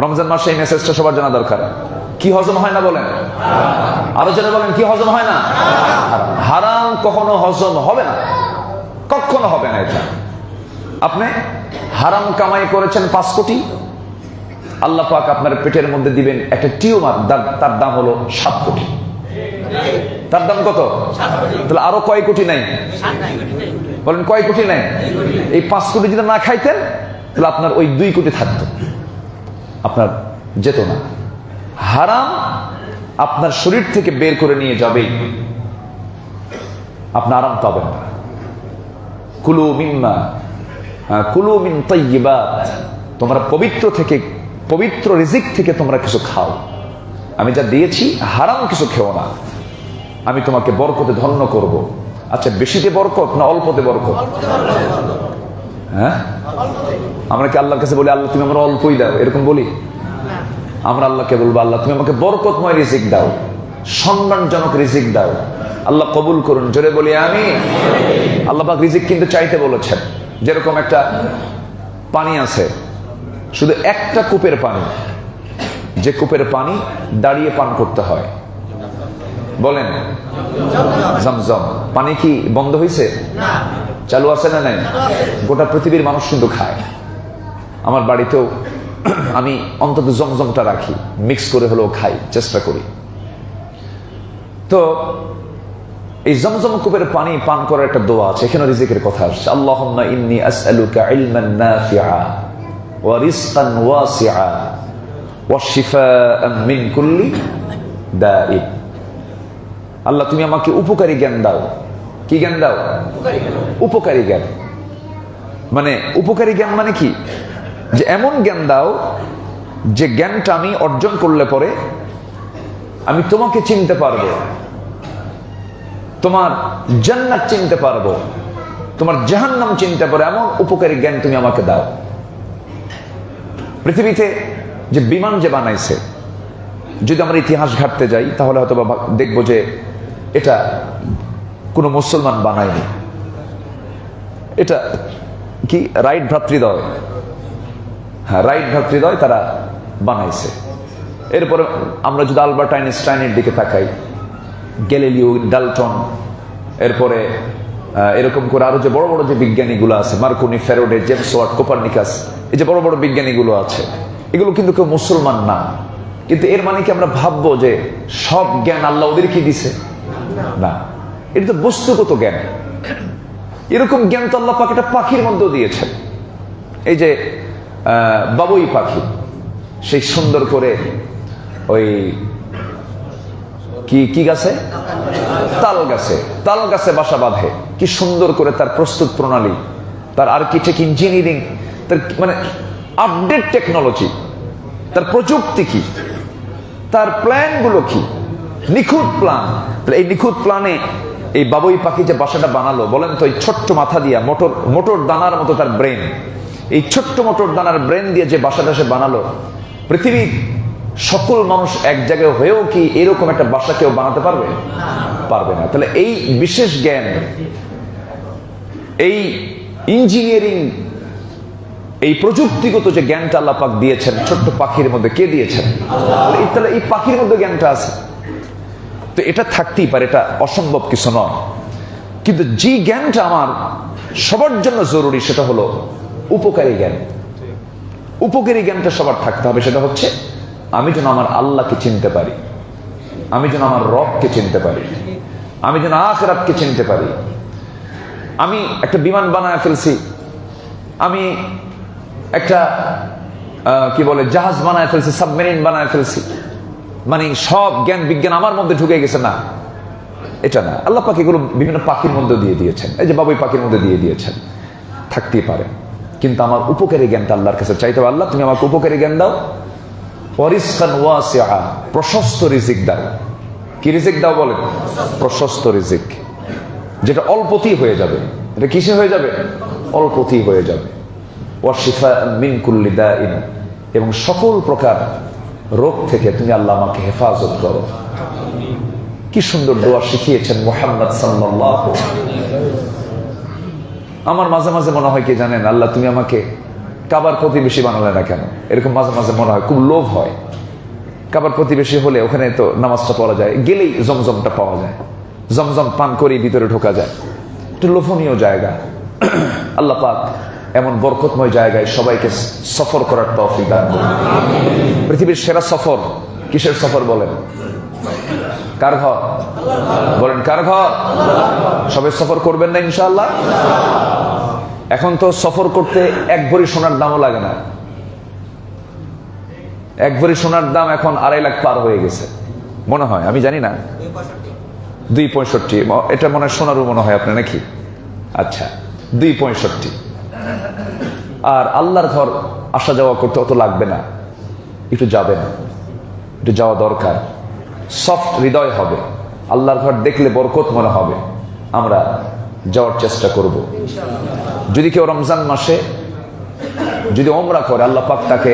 রমজান মাসে এই মেসেজটা সবার জানা দরকার। কি হজম হয় না বলেন? আরো জনে বলেন, কি হজম হয় না? হারাম কখনো হজম হবে না, কখনো হবে না। এটা আপনি হারাম কামাই করেছেন 5 কোটি, আল্লাহ পাক আপনার পেটের মধ্যে দিবেন একটা টিউমার, তার দাম হলো 7 কোটি। তার দাম কত? তাহলে আরো কয় কোটি নাই? বলেন কয় কোটি নাই? এই 5 কোটি যদি না খাইতেন তাহলে আপনার ওই 2 কোটি থাকতো, আপনার যেত না। হারাম আপনার শরীর থেকে বের করে নিয়ে যাবেই, আপনি আরাম পাবেন না। কুলু মিন তাইয়্যিবাত, তোমরা পবিত্র থেকে, পবিত্র রিজিক থেকে তোমরা কিছু খাও। আমি যা দিয়েছি হারাম কিছু খেও না, আমি তোমাকে বরকতে ধন্য করব। আচ্ছা, বেশিতে বরকত না অল্পতে বরকত? হ্যাঁ, আমরা কি আল্লাহর কাছে বলি আল্লাহ তুমি আমরা অল্পই দাও, এরকম বলি? আমরা আল্লাহকে বলবো আল্লাহ তুমি আমাকে বরকতময় রিজিক দাও, সম্মানজনক রিজিক দাও। আল্লাহ কবুল করুন, জোরে বলি আমিন। আল্লাহ পাক রিজিক কিন্তু চাইতে বলেছেন। যেরকম একটা পানি আছে, শুধু একটা কূপের পানি, যে কূপের পানি দাঁড়িয়ে পান করতে হয়, বলেন জমজম। পানি কি বন্ধ হয়েছে? চালু আছে না নাই? গোটা পৃথিবীর মানুষ কিন্তু খায়। আমার বাড়িতেও আমি অন্তত জমজমটা রাখি, মিক্স করে হলেও খাই, চেষ্টা করি। তো এই জমজম কূপের পানি পান করার একটা দোয়া আছে, এখানে রিজিকের কথা আসছে। আল্লাহুম্মা ইন্নী আসআলুকা ইলমান নাফিআ ওয়া রিজকান ওয়াসিআ ওয়া শিফাআন মিন কুল্লি দাঈ। আল্লাহ তুমি আমাকে উপকারী জ্ঞান দাও। কি জ্ঞান দাও? উপকারী জ্ঞান। মানে উপকারী জ্ঞান মানে কি? যে এমন জ্ঞান দাও যে জ্ঞানটা আমি অর্জন করলে পরে আমি তোমাকে চিনতে পারবো, তোমার জান্নাত চিনতে পারবো, তোমার জাহান্নাম চিনতে পারবো, এমন উপকারী জ্ঞান তুমি আমাকে দাও। পৃথিবীতে যে বিমান যে বানাইছে, যদি আমরা ইতিহাস ঘাটতে যাই তাহলে হয়তো দেখবো যে এটা কোনো মুসলমান বানায়নি। এটা কি রাইট ভ্রাতৃদ্বয়, হ্যাঁ রাইট ভ্রাতৃদ্বয় তারা বানাইছে। এরপরে আমরা যদি আলবার্ট আইনস্টাইনের দিকে তাকাই, গ্যালিলিও, ডাল্টন, এরপরে এরকম করে আরো যে বড় বড় যে বিজ্ঞানীগুলো আছে, Marconi, Faraday, James Watt, Copernicus, এই যে বড় বড় বিজ্ঞানীগুলো আছে, এগুলো কিন্তু কেউ মুসলমান না। কিন্তু এর মানে কি আমরা ভাববো যে সব জ্ঞান আল্লাহ ওদের কি দিছে? না, এটা তো বস্তুগত জ্ঞান। এরকম জ্ঞান তো আল্লাহ পাক একটা পাখির মধ্যেও দিয়েছেন। এই যে বাবুই পাখি, সেই সুন্দর করে ওই কি গাছে, তাল গাছে বাসা বাঁধে, কি সুন্দর করে তার প্রস্তুত প্রণালী, তার আর্কিটেক্ট, ইঞ্জিনিয়ারিং, তার মানে আপডেট টেকনোলজি, তার প্রযুক্তি কি, তার প্ল্যান গুলো কি, নিখুঁত প্ল্যান। এই নিখুঁত প্ল্যানে এই বাবুই পাখি যে বাসাটা বানালো, বলেন তো এই ছোট্ট মাথা দিয়া, মোটর দানার মতো তার ব্রেন, এই ছোট্ট মোটর দানার ব্রেন দিয়ে যে বাসাটা সে বানালো, পৃথিবীর সকল মানুষ এক জায়গায় হয়েও কি এরকম একটা বাসা কেউ বানাতে পারবে? পারবে না। তাহলে এই বিশেষ জ্ঞান, এই ইঞ্জিনিয়ারিং, এই প্রযুক্তিগত যে জ্ঞানটা আল্লাহ পাক দিয়েছেন ছোট্ট পাখির মধ্যে, কে দিয়েছেন? তাহলে এই পাখির মধ্যে জ্ঞানটা আছে, তো এটা থাকতেই পারে, এটা অসম্ভব কিছু নয়। কিন্তু যে জ্ঞানটা আমার সবার জন্য জরুরি সেটা হলো উপকারী জ্ঞান। উপকারী জ্ঞানটা সবার থাকতে হবে। সেটা হচ্ছে আমি যেন আমার আল্লাহকে চিনতে পারি, আমি যেন আমার রবকে চিনতে পারি, আমি যেন আখিরাতকে চিনতে পারি। আমি একটা বিমান বানায় ফেলছি, আমি একটা কি বলে জাহাজ বানায় ফেলছি, সাবমেরিন বানায় ফেলছি, মানে সব জ্ঞান বিজ্ঞান আমার মধ্যে ঢুকে গেছে না। এটা না। আল্লাহ পাক এগুলো বিভিন্ন পাখির মধ্যে দিয়ে দিয়েছেন, এই যে বাবুই পাখির মধ্যে দিয়ে দিয়েছেন, থাকতেই পারে। কিন্তু আমার উপকারী জ্ঞানটা আল্লাহর কাছে চাইতে হবে, আল্লাহ তুমি আমাকে উপকারী জ্ঞান দাও, ওয়ারিসকান ওয়াসিআ, প্রশস্ত রিজিক দাও। কি রিজিক দাও বলেন? প্রশস্ত রিজিক, যেটা অল্পতেই হয়ে যাবে। এটা কিসে হয়ে যাবে? অল্পতেই হয়ে যাবে। ওয়াশিফা মিন কুল্লি দাইন, এবং সকল প্রকার রোগ থেকে তুমি আল্লাহ আমাকে হেফাজত করো। কি সুন্দর দোয়া শিখিয়েছেন মুহাম্মদ সাল্লাল্লাহু। আমার মাঝে মাঝে মনে হয় কি জানেন, আল্লাহ তুমি আমাকে কাবার প্রতিবেশী বানালে না কেন? এরকম মাঝে মাঝে মনে হয়, খুব লোভ হয়। কাবার প্রতিবেশী হলে ওখানে তো নামাজটা পড়া যায়, গেলেই জমজমটা পাওয়া যায়, জমজম পান করেই ভিতরে ঢোকা যায়, একটু লোভনীয় জায়গা। আল্লাহ পাক এমন বরকতময় জায়গায় সবাইকে সফর করার তৌফিক দান করুন। পৃথিবীর সেরা সফর কিসের সফর বলেন? কার ঘর বলেন? কার ঘর? সবাই সফর করবেন না ইনশাআল্লাহ? এখন তো সফর করতে এক ভরি সোনার দামও লাগে না। এক ভরি সোনার দাম এখন 2.5 লাখ পার হয়ে গেছে মনে হয়, আমি জানি না। 2.65, এটা মনে হয় সোনারও মনে হয় আপনার নাকি? আচ্ছা, 2.65। আর আল্লাহর ঘর আসা যাওয়া করতে অত লাগবে না, একটু যাবেন, একটু যাওয়া দরকার। সফট হৃদয় হবে, আল্লাহর ঘর দেখলে বরকত মনে হবে। আমরা যাওয়ার চেষ্টা করব। যদি কেউ রমজান মাসে যদি ওমরা করে, আল্লাহ পাক তাকে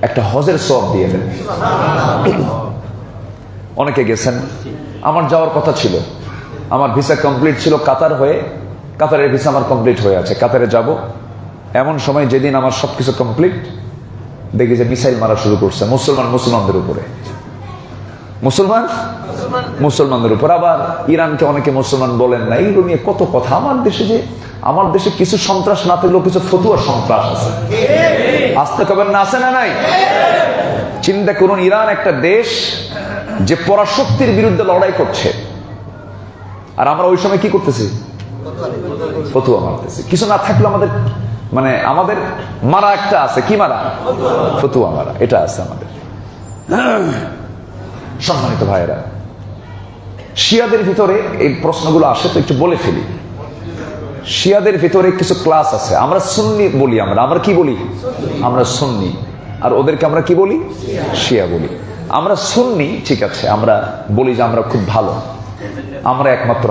একটা হজের সওয়াব দিয়ে দেন। অনেকে গেছেন, আমার যাওয়ার কথা ছিল, আমার ভিসা কমপ্লিট ছিল কাতার হয়ে, কাতারের ভিসা আমার কমপ্লিট হয়ে আছে, কাতারে যাব। এমন সময় যেদিন আমার সবকিছু কমপ্লিট, দেখি যে মিসাইল মারা শুরু করছে মুসলমানদের উপরে, মুসলমানদের উপর। আবার ইরানকে অনেকে মুসলমান বলেন না, এইগুলো নিয়ে কত কথা। আমার দেশে কিছু সন্ত্রাস না থাকলেও কিছু ফতুয়া সন্ত্রাস আছে, আসতে কবেন না, আছে না নাই? চিন্তা করুন, ইরান একটা দেশ যে পরাশক্তির বিরুদ্ধে লড়াই করছে, আর আমরা ওই সময় কি করতেছি? ফতুয়া মারতেছি। কিছু না থাকলে আমাদের মারা একটা আছে, কি মারা? ফতুয়া মারা, এটা আছে আমাদের। সম্মানিত ভাইয়েরা, শিয়াদের ভিতরে এই প্রশ্নগুলো আসে, তো একটু বলে ফেলি। শিয়াদের ভিতরে কিছু ক্লাস আছে, আমরা সুন্নি বলি, আমরা কি বলি? আমরা সুন্নি। আর ওদেরকে আমরা কি বলি? শিয়া বলি। আমরা সুন্নি, ঠিক আছে, আমরা বলি যে আমরা খুব ভালো, আমরা একমাত্র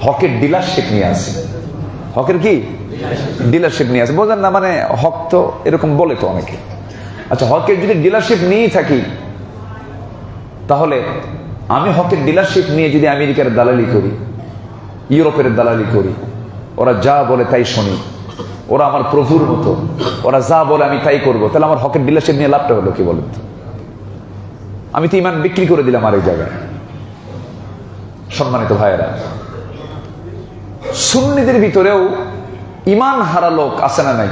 হকের ডিলারশিপ নিয়ে আসি। হকের কি ডিলারশিপ নিয়ে আসি, বোঝেন না? মানে হক তো এরকম বলে তো অনেকে। আচ্ছা, হকের যদি ডিলারশিপ নিয়েই থাকি, তাহলে আমি হকের ডিলারশিপ নিয়ে যদি আমেরিকার দালালি করি, ইউরোপের দালালি করি, ওরা যা বলে তাই শুনি, ওরা আমার প্রভুর মতো, ওরা যা বলে আমি তাই করবো, তাহলে আমার হকের ডিলারশিপ নিয়ে লাভটা হলো কি বলেন তো? আমি তো ইমান বিক্রি করে দিলাম আরেক জায়গায়। সম্মানিত ভাইয়েরা, সুন্নিদের ভিতরেও ইমান হারা লোক আছে না নাই?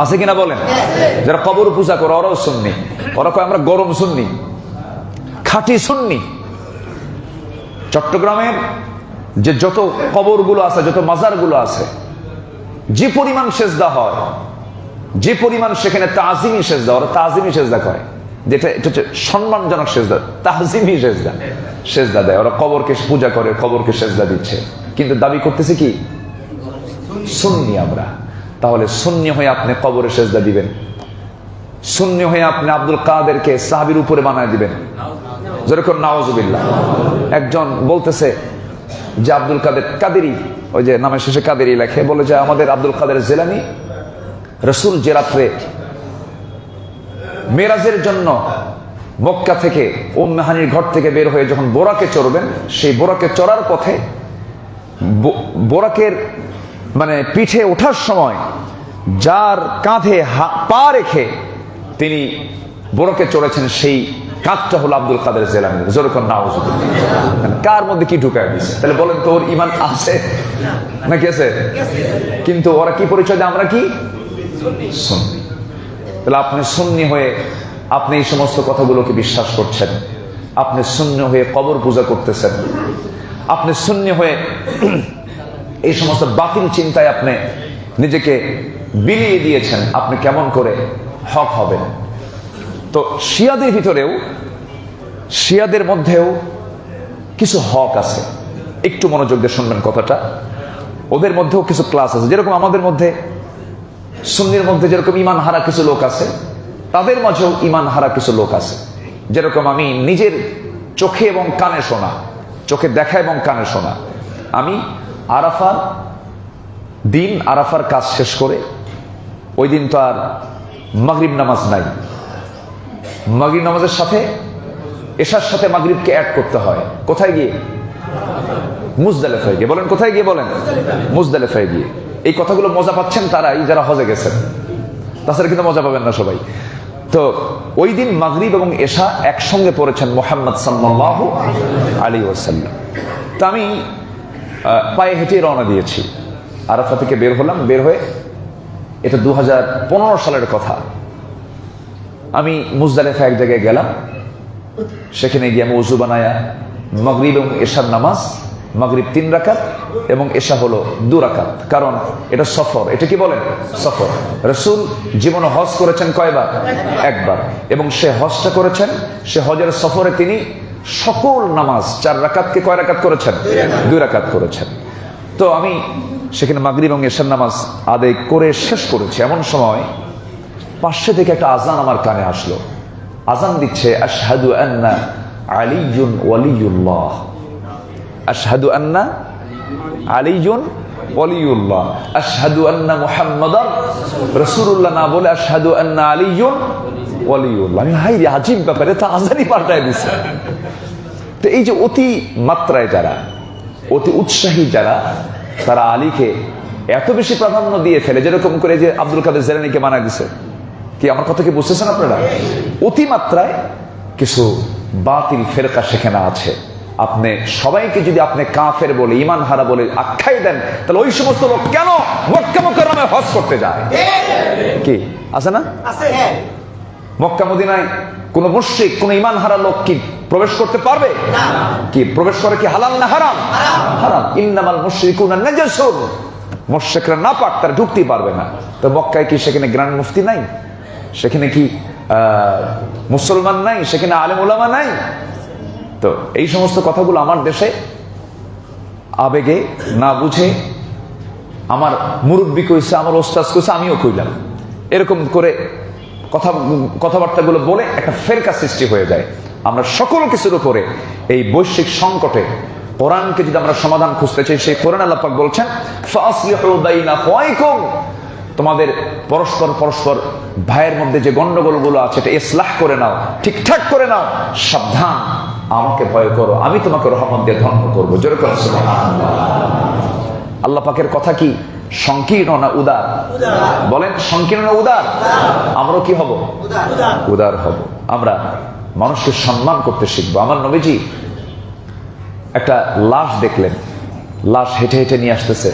আছে কিনা বলেন? যারা কবর পূজা করে, ওরাও সুন্নি। ওরা কয় আমরা গরম সুন্নি, খাঁটি সুন্নি। চট্টগ্রামের যে যত কবরগুলো আছে, যত মাজারগুলো আছে, যে পরিমাণ সেজদা হয়, যে পরিমাণ সেখানে তাজিমি সেজদা, ওরা তাজিমি সেজদা করে, যেটা এটা হচ্ছে সম্মানজনক সেজদা, তাজিমি সেজদা দেয়। ওরা কবরকে পূজা করে, কবরকে সেজদা দিচ্ছে, কিন্তু দাবি করতেছে কি? সুন্নি আমরা। তাহলে সুন্নি হয়ে আপনি কবরে সেজদা দিবেন, সুন্নি হয়ে আপনি আব্দুল কাদেরকে সাহাবীর উপরে বানায় দিবেন, যেরকম নাউজুবিল্লাহ। একজন বলতেছে যে আব্দুল কাদের কাদেরি, ওই যে নামের শেষে কাদেরি লেখে, বলে যে আমাদের আব্দুল কাদের জিলানী রাসূল যে রাত্রে মেরাজের জন্য মক্কা থেকে উম্মে হানির ঘর থেকে বের হয়ে যখন বোরাকে চড়বেন, সেই বোরাকে চড়ার পথে বোরাকের পিঠে ওঠার সময় যার কাঁধে পা রেখে তিনি বোরাকে চড়েছেন, সেই কাঁধটা হলো আব্দুল কাদের জিলানী। যেরকম নাউজুবিল্লাহ। কার মধ্যে কি ঢুকায় দিচ্ছে? তাহলে বলেন তো, ওর ইমান আছে নাকি আছে? কিন্তু ওরা কি পরিচয় দেয়? আমরা কি? সুন্নি। তাহলে আপনি সুন্নি হয়ে আপনি এই সমস্ত কথাগুলোকে বিশ্বাস করছেন, আপনি সুন্নি হয়ে কবর পূজা করতেছেন, আপনি সুন্নি হয়ে এই সমস্ত বাতিল চিন্তায় আপনি নিজেকে বিলিয়ে দিয়েছেন, আপনি কেমন করে হক হবেন? তো শিয়াদের ভিতরেও, শিয়াদের মধ্যেও কিছু হক আছে, একটু মনোযোগ দিয়ে শুনবেন কথাটা। ওদের মধ্যেও কিছু ক্লাস আছে, যেরকম আমাদের মধ্যে সুন্নির মধ্যে যেরকম ইমান হারা কিছু লোক আছে, তাদের মাঝেও ইমান হারা কিছু লোক আছে। যেরকম আমি নিজের চোখে এবং কানে শোনা, চোখে দেখা এবং কানে শোনা, আমি আরাফার দিন আরাফার কাজ শেষ করে, ওই দিন তো আর মাগরিব নামাজ নাই, মাগরিব নামাজের সাথে এশার সাথে মাগরিবকে অ্যাড করতে হয়। কোথায় গিয়ে? মুজদালিফায় গিয়ে। বলেন কোথায় গিয়ে? বলেন মুজদালিফায় গিয়ে। এই কথাগুলো মজা পাচ্ছেন তারাই যারা হজে গেছেন, তাছাড়া কিন্তু মজা পাবেন না সবাই। তো ওই দিন মাগরিব এবং এশা একসঙ্গে পড়েছেন মুহাম্মদ সাল্লাল্লাহু আলাইহি ওয়াসাল্লাম। তা আমি পায়ে হেঁটে রওনা দিয়েছি, আরাফা থেকে বের হলাম। বের হয়ে, এটা 2015 সালের কথা, আমি মুজদালিফা এক জায়গায় গেলাম। সেখানে গিয়ে আমি ওযু বানায়া মাগরিব এবং এশার নামাজ, মাগরিব 3 রাকাত এবং এশা হলো 2 রাকাত। কারণ এটা সফর, এটা কি বলেন? সফর। রাসূল জীবনে হজ করেছেন কয়বার? একবার। এবং সে হজটা করেছেন, সে হজের সফরে তিনি সকল নামাজ 4 রাকাতকে কয় রাকাত করেছেন? 2 রাকাত করেছেন। তো আমি সেখানে মাগরিব এবং এশার নামাজ আদায় করে শেষ করেছি। এমন সময় পাশে থেকে একটা আজান আমার কানে আসলো। আজান দিচ্ছে আশহাদু আন্না আলিয়্যুন ওয়ালিয়ুল্লাহ, আশহাদু আন্না আলিয়্যুন ওয়ালিয়ুল্লাহ, আশহাদু আন্না মুহাম্মাদার রাসূলুল্লাহ না বলে আশহাদু আন্না আলিয়্যুন ওয়ালিয়ুল্লাহ। আমি হাই রে, আজীব ব্যাপারে, তা আজানই পাল্টায় দিছে। তো এই যে অতি মাত্রায় যারা, অতি উৎসাহী যারা, তারা আলীকে এত বেশি প্রাধান্য দিয়ে ফেলে, যেরকম করে যে আব্দুল কাদের জিলানীকে মানায় দিছে। কি আমার কথা কি বুঝতেছেন আপনারা? অতিমাত্রায় কিছু বাতিল ফেরকা সেখানে আছে। আপনি সবাইকে যদি আপনি কাফের বলে, ইমান হারা বলে আখ্যাই দেন, তাহলে ওই সমস্ত লোক কেন মক্কা মুকাররমায় হজ করতে যায়? কি আছে না? মক্কা মদিনায় কোন মুশরিক, কোন ইমান হারা লোক কি প্রবেশ করতে পারবে? কি প্রবেশ করে কি হালাল না হারাম? হারাম। ইন্নামাল মুশরিকুনা নাজাসুন, মুশরিকরা নাপাক, তারা ঢুকতেই পারবে না। তো মক্কায় কি সেখানে গ্র্যান্ড মুফতি নাই? সেখানে কি মুসলমান নাই? সেখানে আলেম ওলামা নাই? তো এই সমস্ত কথাগুলো আমার দেশে আবেগে না বুঝে আমার মুরব্বী কইছে, আমার ওস্তাদ কইছে, আমিও কইলাম, এরকম করে কথাবার্তাগুলো বলে একটা ফেরকা সৃষ্টি হয়ে যায়। আমরা সকল কিছুর উপরে এই বৈশ্বিক সংকটে কোরআনকে যদি আমরা সমাধান খুঁজতে চাই, সেই কোরআন আল্লাহ পাক বলছেন ফাসলিহু বাইনা আখওয়াইকুম, তোমাদের পরস্পর ভাইয়ের মধ্যে যে গন্ডগোলগুলো আছে এটা ইসলাহ করে নাও, ঠিকঠাক করে নাও। সাবধান, আমাকে ভয় করো, আমি তোমাকে রহমত দিয়ে ধন্য করবো। জোরে করে সুবহানাল্লাহ। আল্লাহ পাকের কথা কি সংকীর্ণ না উদার? বলেন সংকীর্ণ না উদার? আমরাও কি হব? উদার হব। আমরা মানুষকে সম্মান করতে শিখবো। আমার নবীজি একটা লাশ দেখলেন, লাশ হেঁটে হেঁটে নিয়ে আসতেছে।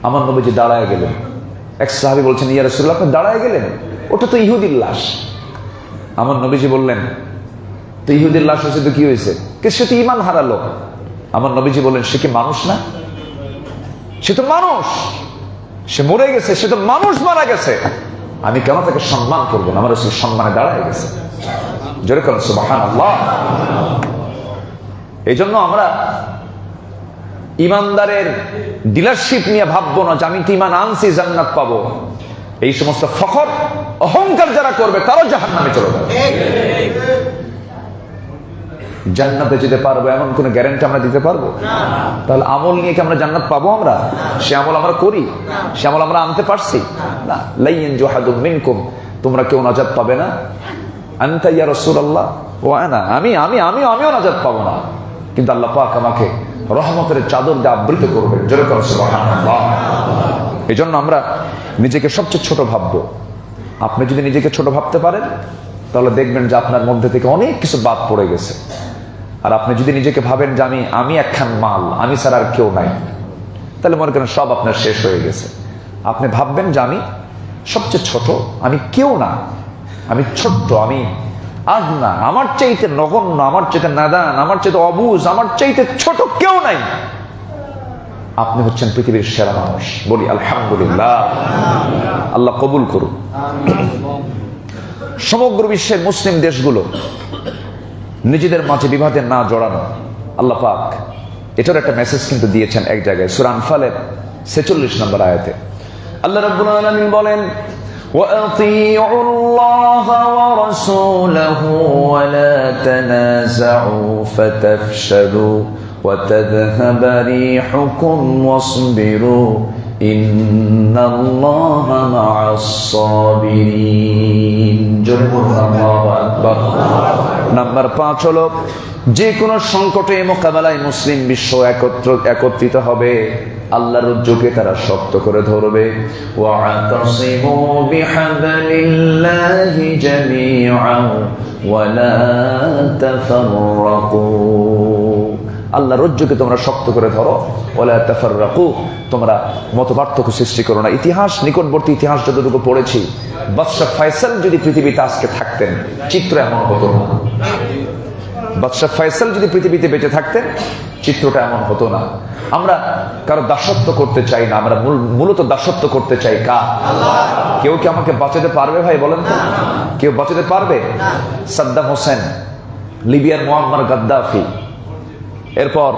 আমার নবীজি দাঁড়ায় গেলেন। এক সাহাবী বলছেন, ইয়া রাসূলুল্লাহ, আপনি দাঁড়ায় গেলেন? ওটা তো ইহুদির লাশ। আমার নবীজি বললেন, তো ইহুদির লাশ হয়েছে তো কি হয়েছে? সে তো ঈমান হারালো। আমার নবীজি বললেন, সে কি মানুষ না? সে তো মানুষ, সে মরে গেছে, সে তো মানুষ মারা গেছে, আমি কেন তাকে সম্মান করবো না? আমার রাসূল সম্মানে দাঁড়ায় গেছে। জোরে করেন সুবহানাল্লাহ। এই জন্য আমরা ইমানদারের ডিলারশিপ নিয়ে ভাববো না যে আমি তো ইমান আনছি, জান্নাত পাবো। এই সমস্ত ফখর অহংকার যারা করবে তারাও জাহান্নামে চলে যাবে। জান্নাতে যেতে পারবো এমন কোন গ্যারান্টি আমরা দিতে পারবো? তাহলে আমল নিয়ে কি আমরা জান্নাত পাবো? আমরা সে আমল আমরা করি, সে আমল আমরা আনতে পারছি না। লা ইয়ানজু আহাদুম মিনকুম, তোমরা কেউ নাজাত পাবে না। আনতা ইয়া রাসূলুল্লাহ ওয়া আনা, আমিও নাজাত পাবো না, কিন্তু আল্লাহ পাক আমাকে রহমতের চাদর দিয়ে আবৃত করবেন। জোরে করে সুবহানাল্লাহ। এই জন্য আমরা নিজেকে সবচেয়ে ছোট ভাববো। আপনি যদি নিজেকে ছোট ভাবতে পারেন তাহলে দেখবেন যে আপনার মধ্যে থেকে অনেক কিছু বাদ পড়ে গেছে। আর আপনি যদি নিজেকে ভাবেন যে আমি একখান মাল, আমি ছাড়া আর কেউ নাই, তাহলে মনে করেন সব আপনার শেষ হয়ে গেছে। আপনি ভাববেন যে আমি সবচেয়ে ছোট, আমি কেউ না, আমি ছোট্ট, আমি আজ না, আমার চাইতে নগণ্য, আমার চাইতে নাদান, আমার চাইতে অবুঝ, আমার চাইতে ছোট কেউ নাই। আপনি হচ্ছেন পৃথিবীর সেরা মানুষ। বলি আলহামদুলিল্লাহ। আল্লাহ কবুল করুন। সমগ্র বিশ্বের মুসলিম দেশগুলো নিজেদের মাঝে বিবাদে না জড়ানো, আল্লাহ পাক এটার একটা মেসেজ কিন্তু দিয়েছেন এক জায়গায়, সূরা আনফালের 46 নম্বর আয়াতে। আল্লাহ রাব্বুল আলামিন বলেন, وَأَطِيعُوا اللَّهَ وَرَسُولَهُ وَلَا تَنَازَعُوا فَتَفْشَلُوا وَتَذْهَبَ رِيحُكُمْ وَاصْبِرُوا إِنَّ اللَّهَ مَعَ الصَّابِرِينَ। আল্লাহু আকবার। নাম্বার 5 হলো, যে কোনো সংকটে মোকাবেলায় মুসলিম বিশ্ব একত্রিত হবে, আল্লাহর রজ্জুকে তারা শক্ত করে ধরবে। ওয়া'তাসিমু বিহাবলিল্লাহি জামিআন ওয়া লা তাফাররাকু। আল্লাহর রজ্জুকে তোমরা শক্ত করে ধরো, ওয়া লা তাফাররাকু, তোমরা মতপার্থক্য সৃষ্টি করো না। ইতিহাস, নিকটবর্তী ইতিহাস যতটুকু পড়েছি, বাদশাহ ফয়সাল যদি পৃথিবীতে আজকে থাকতেন, চিত্র এমন হতো না। বাদশাহ ফয়সাল যদি পৃথিবীতে বেঁচে থাকতেন, চিত্রটা এমন হতো না। আমরা কারো দাসত্ব করতে চাই না, আমরা মূলত দাসত্ব করতে চাই কার? আল্লাহ। কেউ কি আমাকে বাঁচাতে পারবে ভাই, বলেন তো? কেউ বাঁচাতে পারবে? সাদ্দাম হোসেন, লিবিয়ার মুয়াম্মার গাদ্দাফি, এরপর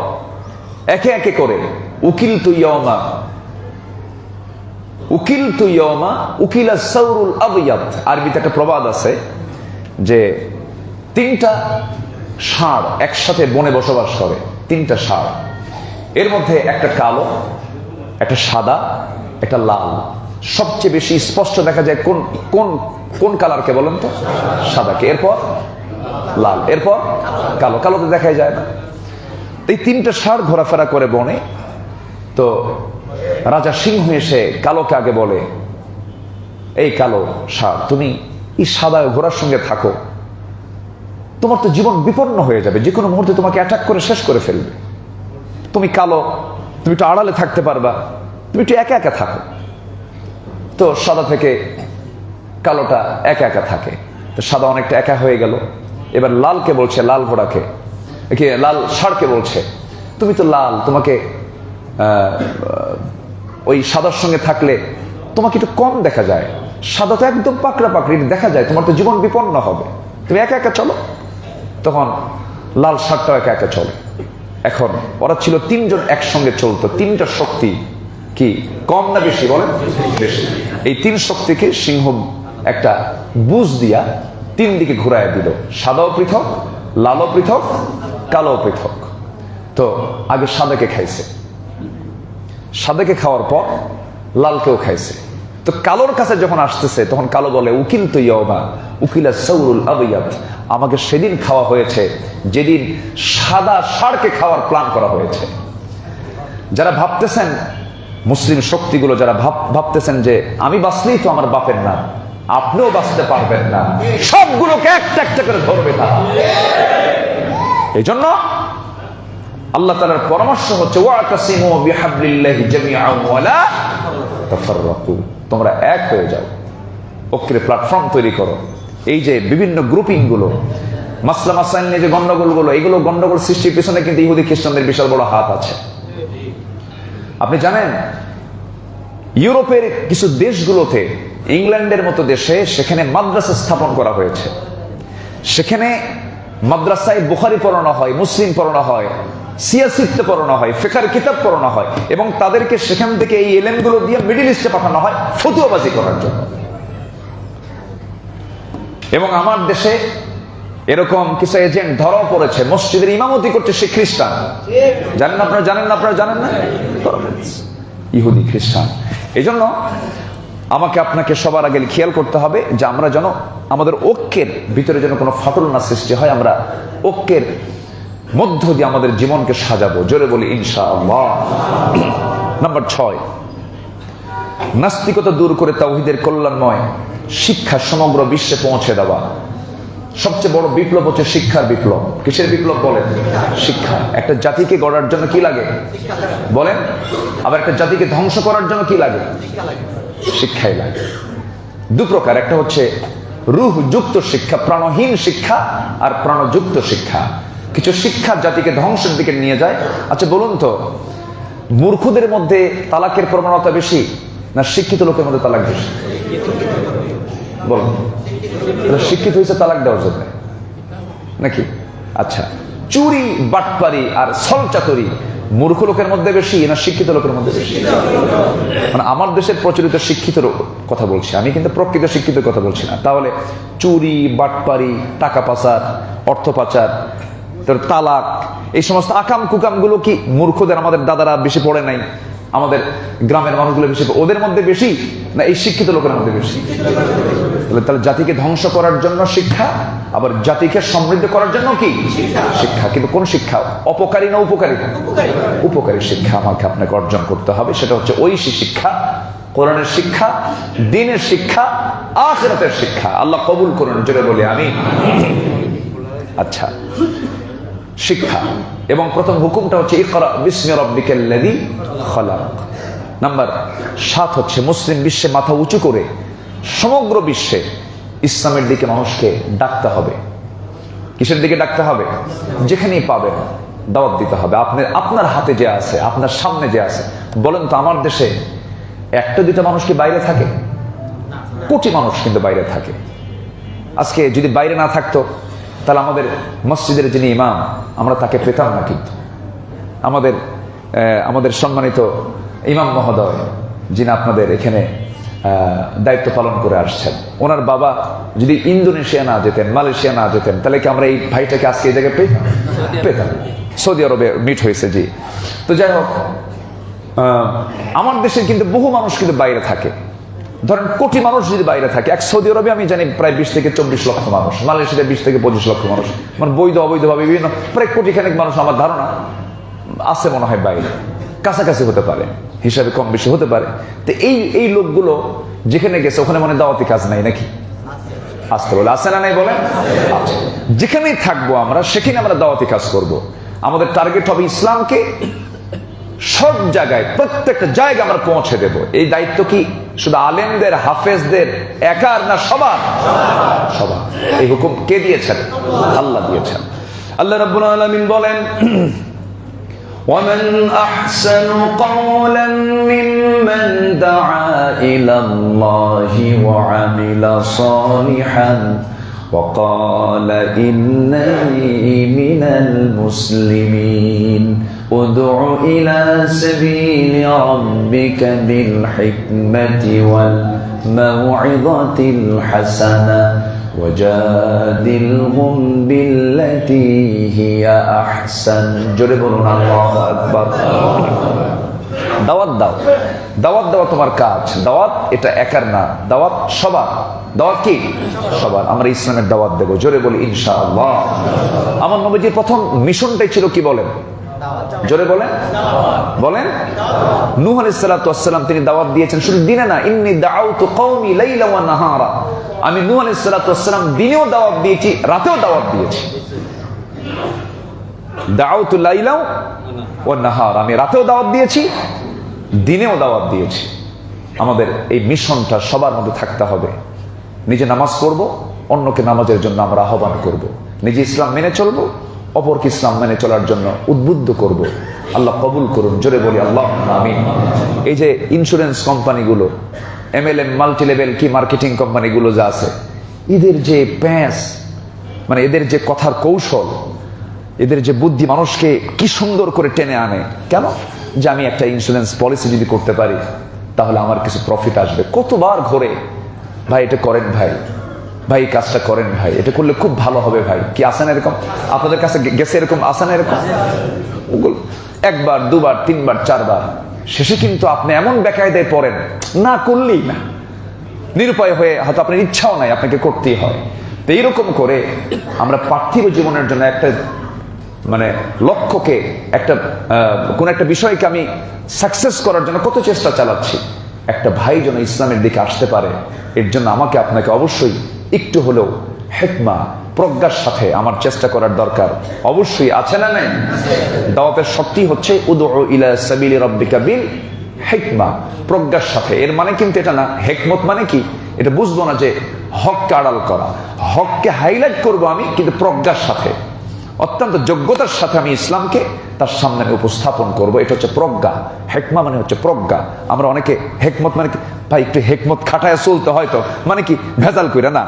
একে একে করে উকিলতু ইয়াওমা উকিলা সাউরুল আবিয়াদ। আরবিতে একটা প্রবাদ আছে যে 3টা ষাঁড় একসাথে বনে বসবাস করে, 3টা ষাঁড়, এর মধ্যে একটা কালো, একটা সাদা, একটা লাল। সবচেয়ে বেশি স্পষ্ট দেখা যায় কোন কোন কোন কালারকে, বলেন তো? সাদাকে, এরপর লাল, এরপর কালো। কালোতে দেখা যায় না। এই 3টা ষাঁড় ঘোরাফেরা করে বনে। তো রাজা সিংহ এসে কালোকে আগে বলে, এই কালো ষাঁড়, তুমি এই সাদা ঘোড়ার সঙ্গে থাকো, তোমার তো জীবন বিপন্ন হয়ে যাবে, যে কোনো মুহূর্তে তোমাকে অ্যাটাক করে শেষ করে ফেলবে। তুমি কালো, তুমি একটু আড়ালে থাকতে পারবা, তুমি একটু একা একা থাকো। তো সাদা থেকে কালোটা একা একা থাকে। তো সাদা অনেকটা একা হয়ে গেল। এবার লালকে বলছে, লাল ঘোড়াকে, লাল ষাঁড়কে বলছে, তুমি তো লাল, তোমাকে ওই সাদার সঙ্গে থাকলে তোমাকে একটু কম দেখা যায়, সাদা তো একদম পাকড়া পাকড়ি দেখা যায়, তোমার তো জীবন বিপন্ন হবে, তুমি একা একা চলো। তখন লাল ষাঁড়টাও একা একা চলে। এখন ওরা ছিল 3 জন একসঙ্গে চলতো। 3টা শক্তি কি কম না বেশি, বলেন? বেশি। এই 3 শক্তিকে সিংহ একটা বুঝ দিয়া 3 দিকে ঘুরাইয়া দিল। সাদাও পৃথক, লালও পৃথক, কালো পৃথক। তো আগে সাদাকে খাইছে, সাদাকে খাওয়ার পর লালকেও খাইছে। তো কালোর কাছে যখন আসতেছে, তখন কালো বলে, উকিলতু ইয়াওমা উকিলা সাউরুল আবিয়াদ, আমাকে সেদিন খাওয়া হয়েছে যেদিন সাদা ষাঁড়কে খাওয়ার প্ল্যান করা হয়েছে। যারা ভাবতেছেন, মুসলিম শক্তিগুলো যারা ভাবতেছেন যে আমি বাঁচলেই তো আমার বাপের নাম, আপনিও বাঁচতে পারবেন না, সবগুলোকে একটা একটা করে ধরবে তারা। এই জন্য আল্লাহ তাআলার পরামর্শ হচ্ছে, ওয়া'তাসিমু বিহাবলিল্লাহি জামিআন ওয়া লা তাফাররাকু, তোমরা এক হয়ে যাও, ঐক্যের প্ল্যাটফর্ম তৈরি করো। এই যে বিভিন্ন গ্রুপিং গুলো, মাসলা মাসাইল নিয়ে যে গন্ডগোলগুলো, এগুলো গন্ডগোল সৃষ্টির পিছনে কিন্তু ইহুদি খ্রিস্টানদের বিশাল বড় হাত আছে। আপনি জানেন, ইউরোপের কিছু দেশগুলোতে, ইংল্যান্ডের মতো দেশে, সেখানে মাদ্রাসা স্থাপন করা হয়েছে। সেখানে মাদ্রাসায় বুখারী পড়ানো হয়, মুসলিম পড়ানো হয়, সিয়াসিতে পড়ানো হয়, ফিকহের কিতাব পড়ানো হয়, এবং তাদেরকে সেখান থেকে এই এলেমগুলো দিয়ে মিডল ইস্টে পাঠানো হয় ফতুয়াবাজি করার জন্য। এবং আমার দেশে এরকম কিছু এজেন্ট ধরাও পড়েছে, মসজিদের ইমামতি করছে সে খ্রিস্টান। জানেন আপনারা? জানেন না? আপনারা জানেন না? ইহুদি খ্রিস্টান। এই জন্য আমাকে আপনাকে সবার আগে খেয়াল করতে হবে যে আমরা যেন আমাদের ঐক্যের ভিতরে যেন কোনো ফাটল না সৃষ্টি হয়। আমরা ঐক্যের মধ্য দিয়ে আমাদের জীবনকে সাজাবো। জোরে বলি ইনশাআল্লাহ। নাম্বার 6, নাস্তিকতা দূর করে তাওহীদের কল্যাণময় শিক্ষা সমগ্র বিশ্বে পৌঁছে দেওয়া। সবচেয়ে বড় বিপ্লব হচ্ছে শিক্ষার বিপ্লব। কিসের বিপ্লব বলেন? শিক্ষা। একটা জাতিকে গড়ার জন্য কি লাগে বলেন? আবার একটা জাতিকে ধ্বংস করার জন্য কি লাগে? শিক্ষাই লাগে। 2 প্রকার, একটা হচ্ছে রূহযুক্ত শিক্ষা, প্রাণহীন শিক্ষা, আর প্রাণযুক্ত শিক্ষা। কিছু শিক্ষা জাতিকে ধ্বংসের দিকে নিয়ে যায়। আচ্ছা বলুন তো, মূর্খদের মধ্যে তালাকের প্রবণতা বেশি না শিক্ষিত লোকের মধ্যে তালাক বেশি? বলুন। শিক্ষিত হয়েছে তালাক দেওয়ার জন্য নাকি? আচ্ছা, চুরি বাটপারি আর ছলচাতুরি মূর্খ লোকের মধ্যে বেশি না শিক্ষিত লোকের মধ্যে বেশি? মানে আমার দেশের প্রচলিত শিক্ষিত কথা বলছি আমি, কিন্তু প্রকৃত শিক্ষিত কথা বলছি না। তাহলে চুরি বাটপারি, টাকা পাচার, অর্থ পাচার, তালাক, এই সমস্ত আকাম কুকাম গুলো কি মূর্খদের, আমাদের দাদারা বেশি পড়ে নাই, আমাদের গ্রামের মানুষগুলো বেশি, ওদের মধ্যে বেশি না এই শিক্ষিত লোকের মধ্যে বেশি? তাহলে জাতিকে ধ্বংস করার জন্য শিক্ষা, আবার জাতিকে সমৃদ্ধ করার জন্য কি শিক্ষা। কিন্তু কোন শিক্ষা? অপকারী না উপকারী? উপকারী শিক্ষা আমাকে আপনাকে অর্জন করতে হবে। সেটা হচ্ছে ঐশী শিক্ষা, কোরআনের শিক্ষা, দ্বীনের শিক্ষা, আখিরাতের শিক্ষা। আল্লাহ কবুল করুন, জোরে বলি আমিন। আচ্ছা, শিক্ষা এবং প্রথম হুকুমটা হচ্ছে ইকরা বিসমি রাব্বিকাল্লাযী খালাক। নাম্বার 7 হচ্ছে মুসলিম বিশ্বে মাথা উঁচু করে সমগ্র বিশ্বে ইসলামের দিকে মানুষকে ডাকতে হবে। কিসের দিকে ডাকতে হবে? যেখানেই পাবেন দাওয়াত দিতে হবে। আপনার হাতে যে আছে, আপনার সামনে যে আছে। বলেন তো, আমার দেশে একটা দুইটা মানুষ কি বাইরে থাকে? কোটি মানুষ কিন্তু বাইরে থাকে। আজকে যদি বাইরে না থাকতো তাহলে আমাদের মসজিদের যিনি ইমাম, আমরা তাকে পেতাম না। কিন্তু আমাদের সম্মানিত ইমাম মহোদয়, যিনি আপনাদের এখানে দায়িত্ব পালন করে আসছেন, ওনার বাবা যদি ইন্দোনেশিয়া না যেতেন, মালয়েশিয়া না যেতেন, তাহলে কি আমরা এই ভাইটাকে আজকে এই জায়গায় পেতাম? সৌদি আরবে মিট হয়েছে। জি, তো যাই হোক, আমার দেশের কিন্তু বহু মানুষ কিন্তু বাইরে থাকে। ধরেন কোটি মানুষ যদি বাইরে থাকে, এক সৌদি আরবে আমি জানি প্রায় 20 থেকে 24 লক্ষ মানুষ, মালয়েশিয়াতে 20 থেকে 25 লক্ষ মানুষ, মানে বৈধ অবৈধভাবে বিভিন্ন প্রায় কোটি খানেক মানুষ আমার ধারণা আছে মনে হয় বাইরে, কাছাকাছি হতে পারে, হিসাবে কম বেশি হতে পারে। তো এই লোকগুলো যেখানে গেছে ওখানে মনে দাওয়াতি কাজ নাই নাকি? আসতে বলে আছে না নাই বলেন? যেখানেই থাকবো আমরা সেখানে আমরা দাওয়াতি কাজ করব। আমাদের টার্গেট হবে ইসলামকে সব জায়গায়, প্রত্যেকটা জায়গায় আমরা পৌঁছে দেব। এই দায়িত্ব কি শুধু আলেমদের, হাফেজদের একার না সবার? সবার। এই হুকুম কে দিয়েছেন? আল্লাহ দিয়েছেন। আল্লাহ রাব্বুল আলামিন বলেন, ومن أحسن قولا ممن دعا إلى الله وعمل صالحا وقال إنني من المسلمين ادع إلى سبيل ربك بالحكمة والموعظة الحسنة وجادلهم بالتي هي أحسن। জোরে বলুন আল্লাহু আকবার। দাওয়াত দাও, দাওয়াত দেওয়া তোমার কাজ। দাওয়াত এটা একার না, দাওয়াত সবার। দাওয়াত কি? সবার। আমরা ইসলামের দাওয়াত দেব, জোরে বলি ইনশাআল্লাহ। আমার নবীজির প্রথম মিশনটাই ছিল কি বলেন? জোরে বলেন, বলেন। নূহ আলাইহিস সালাতু ওয়াস সালাম তিনি দাওয়াত দিয়েছেন শুধু দিনে না, ইন্নী দাআউতু কওমি লাইলা ওয়া নাহারা। আমি নূহ আলাইহিস সালাতু ওয়াস সালাম দিনেও দাওয়াত দিয়েছি, রাতেও দাওয়াত দিয়েছি। দাআউতু লাইলা ওয়া নাহারা, আমি রাতেও দাওয়াত দিয়েছি, দিনেও দাওয়াত দিয়েছি। আমাদের এই মিশনটা সবার মধ্যে থাকতে হবে। নিজে নামাজ পড়ব, অন্যকে নামাজের জন্য আমরা আহ্বান করব। নিজে ইসলাম মেনে চলবো, অপরকে ইসলাম মেনে চলার জন্য উদ্বুদ্ধ করব। আল্লাহ কবুল করুন, জোরে বলি আল্লাহ আমিন। এই যে ইন্স্যুরেন্স কোম্পানিগুলো, MLM মাল্টি লেভেল কি মার্কেটিং কোম্পানিগুলো যা আছে, এদের যে প্যাঁচ, মানে এদের যে কথার কৌশল, এদের যে বুদ্ধি, মানুষকে কি সুন্দর করে টেনে আনে। কেন? যে আমি একটা ইন্স্যুরেন্স পলিসি যদি করতে পারি তাহলে আমার কিছু প্রফিট আসবে। কতবার ঘরে, ভাই এটা করেন, ভাই ভাই এই কাজটা করেন, ভাই এটা করলে খুব ভালো হবে, ভাই কি আসেন এরকম? আপনাদের কাছে গেছে এরকম? আসেন এরকম? একবার, দুবার, তিনবার, চারবার, শেষে কিন্তু আপনি এমন বেকায়দায় পড়েন, না করলেই না, নিরুপায় হয়ে হয়তো আপনার ইচ্ছাও নাই, আপনাকে করতেই হয়। তো এইরকম করে আমরা পার্থিব জীবনের জন্য একটা মানে লক্ষ্যকে, কোন একটা বিষয়কে আমি সাকসেস করার জন্য কত চেষ্টা চালাচ্ছি। একটা ভাই যেন ইসলামের দিকে আসতে পারে, এর জন্য আমাকে আপনাকে অবশ্যই একটু হলেও হিকমা, প্রজ্ঞার সাথে আমার চেষ্টা করার দরকার অবশ্যই আছে না নাই? দাওয়াতের শক্তি হচ্ছে উদউ ইলা সাবিলি রাব্বিকা বিল হিকমা, প্রজ্ঞার সাথে। এর মানে কিন্তু এটা না, হিকমত মানে কি এটা বুঝবো না যে হককে আড়াল করা, হককে হাইলাইট করব আমি, কিন্তু প্রজ্ঞার সাথে, অত্যন্ত যোগ্যতার সাথে আমি ইসলামকে তার সামনে উপস্থাপন করব। এটা হচ্ছে প্রজ্ঞা। হেকমা মানে হচ্ছে প্রজ্ঞা। আমরা অনেকে হেকমত মানে কি, ভাই একটু হেকমত খাটায় চলতে, হয়তো মানে কি ভেজাল কইরা না।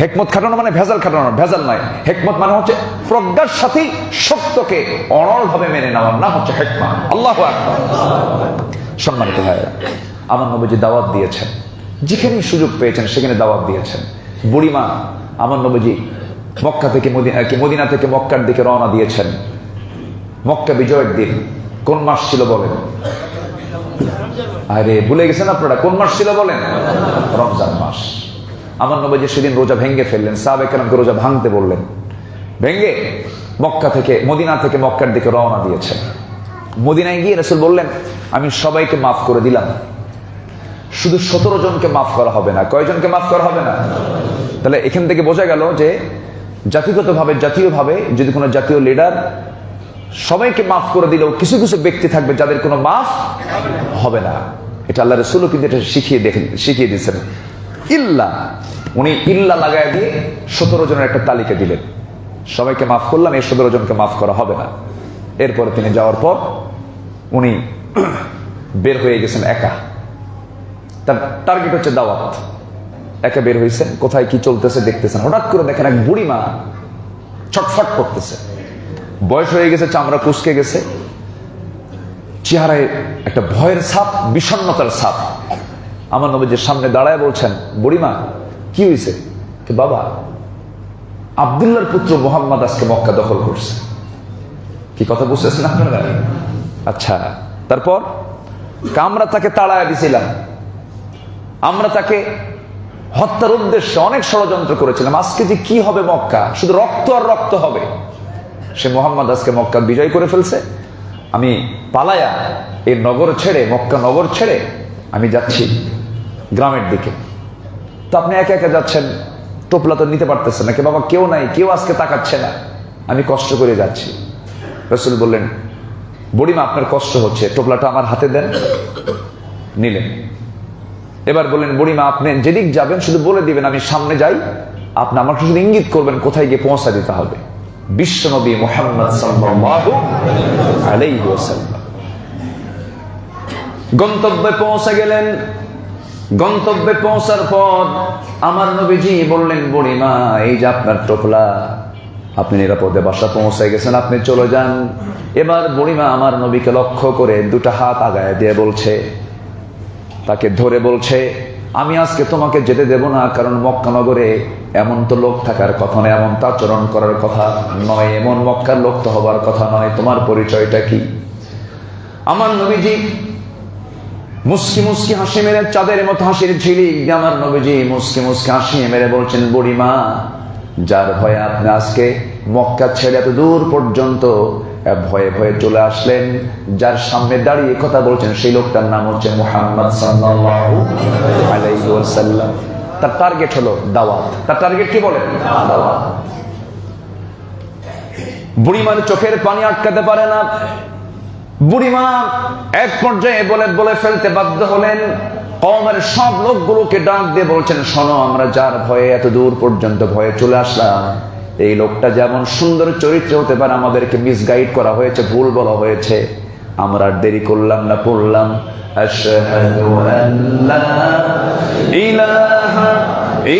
হেকমত খাটানো মানে ভেজাল খাটানো, ভেজাল নয়। হেকমত মানে হচ্ছে প্রজ্ঞার সাথে সত্যকে অনড়ভাবে মেনে নেওয়ার নাম হচ্ছে হেকমত। আল্লাহু আকবার। সম্মানিত ভাইরা, আমার নবীজি দাওয়াত দিয়েছেন, যেখানে সুযোগ পেয়েছেন সেখানে দাওয়াত দিয়েছেন। বুড়িমা আমার নবীজি মক্কা থেকে মদিনা থেকে মক্কার দিকে রওনা দিয়েছেন। মক্কা বিজয়ের দিন কোন মাস ছিল বলেন? আরে ভুলে গেছেন আপনারা, কোন মাস ছিল বলেন? রমজান মাস। আমার নবীজি সেদিন রোজা ভেঙ্গে ফেললেন, সাহাবায়ে কেরামকে রোজা ভাঙতে বললেন। ভেঙ্গে মদিনা থেকে মক্কার দিকে রওনা দিয়েছেন। মদিনায় গিয়ে রাসূল বললেন, আমি সবাইকে মাফ করে দিলাম, শুধু 17 জনকে মাফ করা হবে না। কয়জনকে মাফ করা হবে না? তাহলে এখান থেকে বোঝা গেল যে জাতীয়ভাবে যদি কোনো জাতীয় লিডার সবাইকে মাফ করে দিলেও কিছু কিছু ব্যক্তি থাকবে যাদের কোনো মাফ হবে না। এটা আল্লাহ রাসূলও কিন্তু এটা শিখিয়ে দিয়েছেন। উনি ইল্লা লাগায় দিয়ে 17 জনের একটা তালিকা দিলেন, সবাইকে মাফ করলাম, এই 17 জনকে মাফ করা হবে না। এরপরে তিনি যাওয়ার পর উনি বের হয়ে গেছেন একা। তার টার্গেট হচ্ছে দাওয়াত। একা বের হয়েছেন, কোথায় কি চলতেছে দেখতেছেন। হঠাৎ করে দেখেন এক বুড়িমা ছটফট করতেছে, বয়স হয়ে গেছে, চামড়া কুঁচকে গেছে, চেহারায় একটা ভয়ের ছাপ, বিষণ্ণতার ছাপ। আমার নবীজির সামনে দাঁড়ায় বলছেন, বুড়িমা কি হয়েছে? বাবা, আব্দুল্লাহর পুত্র মুহাম্মদ আজকে মক্কা দখল করছে। কি কথা বুঝতেছেন আপনারা? আচ্ছা, তারপর আমরা তাকে তাড়ায় দিছিলাম, আমরা তাকে হত্যার উদ্দেশ্যে অনেক ষড়যন্ত্র করেছিলাম। আজকে যে কি হবে, মক্কা শুধু রক্ত আর রক্ত হবে। সে মুহাম্মদ আজকে মক্কা বিজয় করে ফেলছে। আমি পালায়া এই নগর ছেড়ে, মক্কা নগর ছেড়ে আমি যাচ্ছি গ্রামের দিকে। তো আপনি একা একা যাচ্ছেন, টোপলা তো নিতে পারতেছেন না। কে বাবা, কেউ নাই, কেউ আজকে তাকাচ্ছে না, আমি কষ্ট করে যাচ্ছি। রাসূল বললেন, বুড়িমা আপনার কষ্ট হচ্ছে, টোপলাটা আমার হাতে দেন। নিলেন। এবার বললেন, বুড়িমা আপনি যেদিক যাবেন শুধু বলে দিবেন, আমি সামনে যাই, আপনি আমাকে শুধু ইঙ্গিত করবেন কোথায় গিয়ে পৌঁছা দিতে হবে। বিশ্বনবী মুহাম্মদ সাল্লাল্লাহু আলাইহি ওয়াসাল্লাম গন্তব্যে পৌঁছে গেলেন। গন্তব্যে পৌঁছার পর আমার নবীজি বললেন, বুড়িমা এই যে আপনার টোপলা, আপনি নিরাপদে বাসা পৌঁছে গেছেন, আপনি চলে যান। এবার বুড়িমা আমার নবীকে লক্ষ্য করে দুটা হাত আগায় দিয়ে বলছে, তাকে ধরে বলছে, আমি আজকে তোমাকে যেতে দেব না, কারণ মক্কা নগরে এমন তো লোক থাকার কথা নয়, এমন তো আচরণ করার কথা নয়, এমন মক্কার লোক তো হবার কথা নয়, তোমার পরিচয়টা কি? আমার নবীজি মুস্কি মুস্কি হাসি মেরে, চাঁদের মতো হাসির ঝিলিক দিয়ে আমার নবীজি মুস্কি মুস্কি হাসি মেরে বলছেন, বুড়িমা যার ভয়ে আপনি আজকে মক্কা ছেড়ে এত দূর পর্যন্ত ভয়ে ভয়ে চলে আসলেন, যার সামনে দাঁড়িয়ে কথা বলছেন, সেই লোকটার নাম হচ্ছে মুহাম্মদ সাল্লাল্লাহু আলাইহি ওয়াসাল্লাম। তার টার্গেট হলো দাওয়াত। তার টার্গেট কি বলেন? দাওয়াত। বুড়িমার চোখের পানি আটকাতে পারে না। বুড়িমা এক পর্যায়ে বলে ফেলতে বাধ্য হলেন। কওমের সব লোকগুলোকে ডাক দিয়ে বলছেন, শোনো, আমরা যার ভয়ে এত দূর পর্যন্ত ভয়ে চলে আসলাম, এই লোকটা যেমন সুন্দর চরিত্র হতে পারে, আমাদেরকে মিসগাইড করা হয়েছে, ভুল বলা হয়েছে। আমরা আর দেরি করলাম না, পড়লাম আশহাদু আল্লা ইলাহা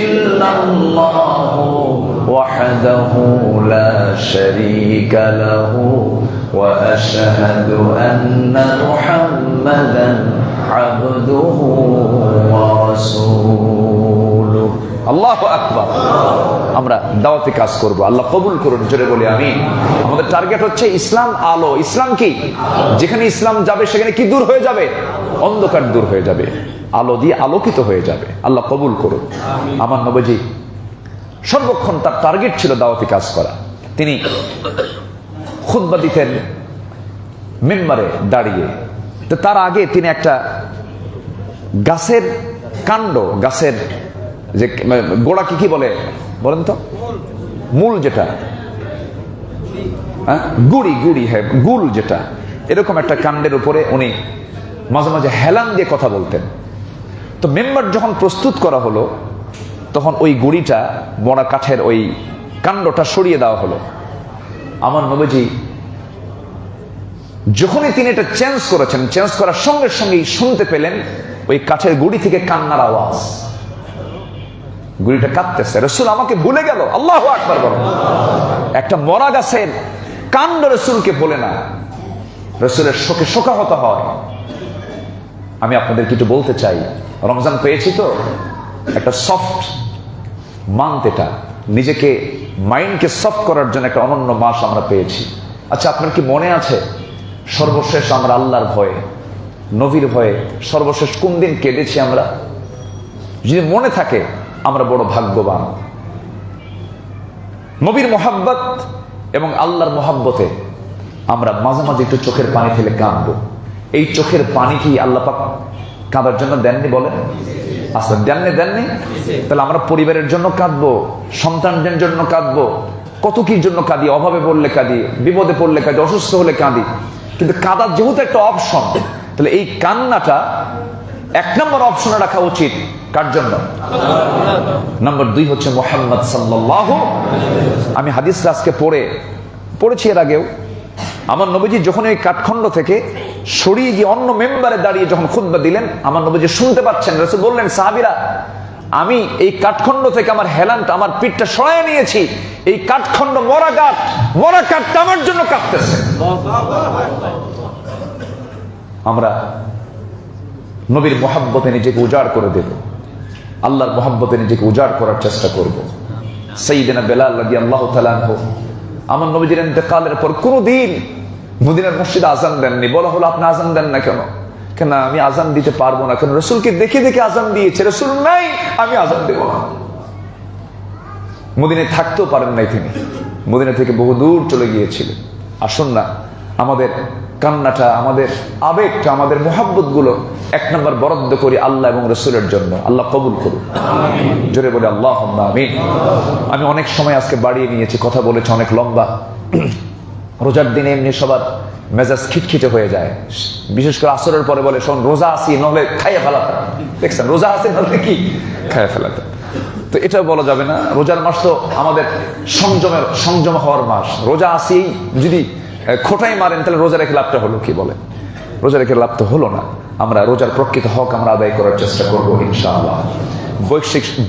ইল্লাল্লাহু ওয়াহদাহু লা শারীকা লাহু ওয়া আশহাদু আন্না মুহাম্মাদান আবদুহু ওয়া রাসূলুহু। আল্লাহু আকবার। আমরা দাওয়াতি কাজ করব, আল্লাহ কবুল করুন, জোরে বলি আমিন। আমাদের টার্গেট হচ্ছে ইসলাম আলো। ইসলাম কি? যেখানে ইসলাম যাবে সেখানে কি দূর হয়ে যাবে? অন্ধকার দূর হয়ে যাবে, আলো দিয়ে আলোকিত হয়ে যাবে। আল্লাহ কবুল করুন। আমার নবীজি সর্বক্ষণ তার টার্গেট ছিল দাওয়াতি কাজ করা। তিনি খুতবা দিতেন মিম্বারে দাঁড়িয়ে। তো তার আগে তিনি একটা গাছের কাণ্ড, গাছের যে গোড়া কি বলে বলেন তো? মূল যেটা, গুড়ি, হ্যাঁ গুল যেটা, এরকম একটা কাণ্ডের উপরে উনি মাঝে মাঝে হেলান দিয়ে কথা বলতেন। তো মেম্বার যখন প্রস্তুত করা হলো, তখন ওই গুড়িটা, মরা কাঠের ওই কাণ্ডটা সরিয়ে দেওয়া হলো। আমার নবীজি যখনই তিনি এটা চেঞ্জ করেছেন, চেঞ্জ করার সঙ্গে সঙ্গেই শুনতে পেলেন ওই কাঠের গুড়ি থেকে কান্নার আওয়াজ। গুড়িটা কাঁপতেছে, রসুল আমাকে ভুলে গেল। আল্লাহু আকবার বলো। একটা মরা গাছের কাণ্ড রসুলকে বলে না, রসুলের শোকে শোকাহত হয়। আমি আপনাদেরকে একটু বলতে চাই, রমজান পেয়েছি তো, একটা সফট মান্থ, এটা নিজেকে মাইন্ডকে সফট করার জন্য একটা অনন্য মাস আমরা পেয়েছি। আচ্ছা, আপনার কি মনে আছে সর্বশেষ আমরা আল্লাহর ভয়ে, নবীর ভয়ে সর্বশেষ কোন দিন কেঁদেছি আমরা? যদি মনে থাকে আমরা বড় ভাগ্যবান। নবীর মোহাব্বত এবং আল্লাহর মোহাব্বতে আমরা মাঝে মাঝে একটু চোখের পানি ফেলে কাঁদবো। এই চোখের পানি কি আল্লাহ পাক কাঁদার জন্য দেননি? বলেন আচ্ছা, দেননি? তাহলে আমরা পরিবারের জন্য কাঁদবো, সন্তানদের জন্য কাঁদবো, কত কির জন্য কাঁদি, অভাবে পড়লে কাঁদি, বিপদে পড়লে কাঁদি, অসুস্থ হলে কাঁদি। কিন্তু কাঁদার যেহেতু একটা অপশন, তাহলে এই কান্নাটা এক নম্বর অপশনে রাখা উচিত কার জন্য? নম্বর 2 হচ্ছে মুহাম্মদ সাল্লাল্লাহু। আমি হাদিস আজকে পড়েছি এর আগেও। আমার নবীজি যখন এই কাঠখণ্ড থেকে সরিয়ে গিয়ে অন্য মেম্বারে দাঁড়িয়ে যখন খুতবা দিলেন, আমার নবীজি শুনতে পাচ্ছেন, রাসূল বললেন, সাহাবীরা, আমি এই কাঠখণ্ড থেকে আমার হেলানটা, আমার পিঠটা সরায় নিয়েছি। এই কাঠখণ্ড মরা কাঠটা আমার জন্য কাঁপতেছে। আমরা নবীর মোহাব্বতে নিজেকে উজাড় করে দেব, আল্লাহর মোহাব্বতে নিজেকে উজাড় করার চেষ্টা করব। সাইয়্যিদনা বেলাল রাদিয়াল্লাহু তাআলা আনহু আমার নবীজির ইন্তেকালের পর কোনদিন মদিনার মসজিদে আজান দেননি। বলা হলো, আপনি আজান দেন না কেন? কেন আমি আজান দিতে পারবো না। কেন? রাসূলকে দেখে দেখে আজান দিয়েছে, রাসূল নাই, আমি আজান দেব না। মদিনায় থাকতেও পারেন নাই তিনি, মদিনা থেকে বহু দূর চলে গিয়েছিলেন। আসুন না, আমাদের কান্নাটা, আমাদের আবেগটা, আমাদের মোহাব্বত গুলো এক নম্বর বরাদ্দ করি আল্লাহ এবং রসুলের জন্য। আল্লাহ কবুল করুন, জোরে বলে আল্লাহুম্মা আমিন। আমি অনেক সময় আজকে বাড়িয়ে নিয়েছি, কথা বলেছি অনেক লম্বা। রোজার দিনে এমনি সবার মেজাজ খিটখিটে হয়ে যায়, বিশেষ করে আসরের পরে বলে, শোন, রোজা আসি নহলে খাইয়ে ফেলাতে। দেখছেন, রোজা আসি নহলে কি খাইয়ে ফেলাতে। তো এটা বলা যাবে না। রোজার মাস তো আমাদের সংযম হওয়ার মাস। রোজা আসি যদি খোটাই মারেন, তাহলে রোজা রেখে লাভটা হলো কি? বলে, রোজা রেখে লাভ তো হলো না। আমরা রোজার প্রকৃত হক আমরা আদায় করার চেষ্টা করবো ইনশাআল্লাহ।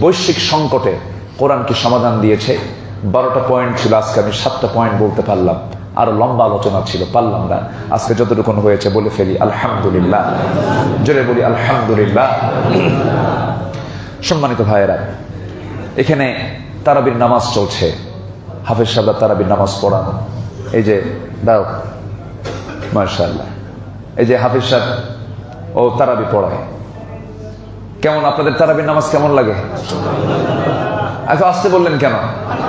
বৈশ্বিক সংকটে কোরআন কি সমাধান দিয়েছে? 12টা পয়েন্ট ছিল, আজকে আমি 7টা পয়েন্ট বলতে পারলাম। আরো লম্বা আলোচনা ছিল, পারলাম না। আজকে যতটুকু হয়েছে বলে ফেলি আলহামদুলিল্লাহ, জোরে বলি আলহামদুলিল্লাহ। সম্মানিত ভাইয়েরা, এখানে তারাবির নামাজ চলছে, হাফেজ সাহেবরা তারাবির নামাজ পড়ানো। এই যে দাও, মাশাআল্লাহ, এই যে হাফেজ সাহেব ও তারাবি পড়ায়। কেমন আপনাদের তারাবির নামাজ কেমন লাগে? এত আসতে বললেন কেন?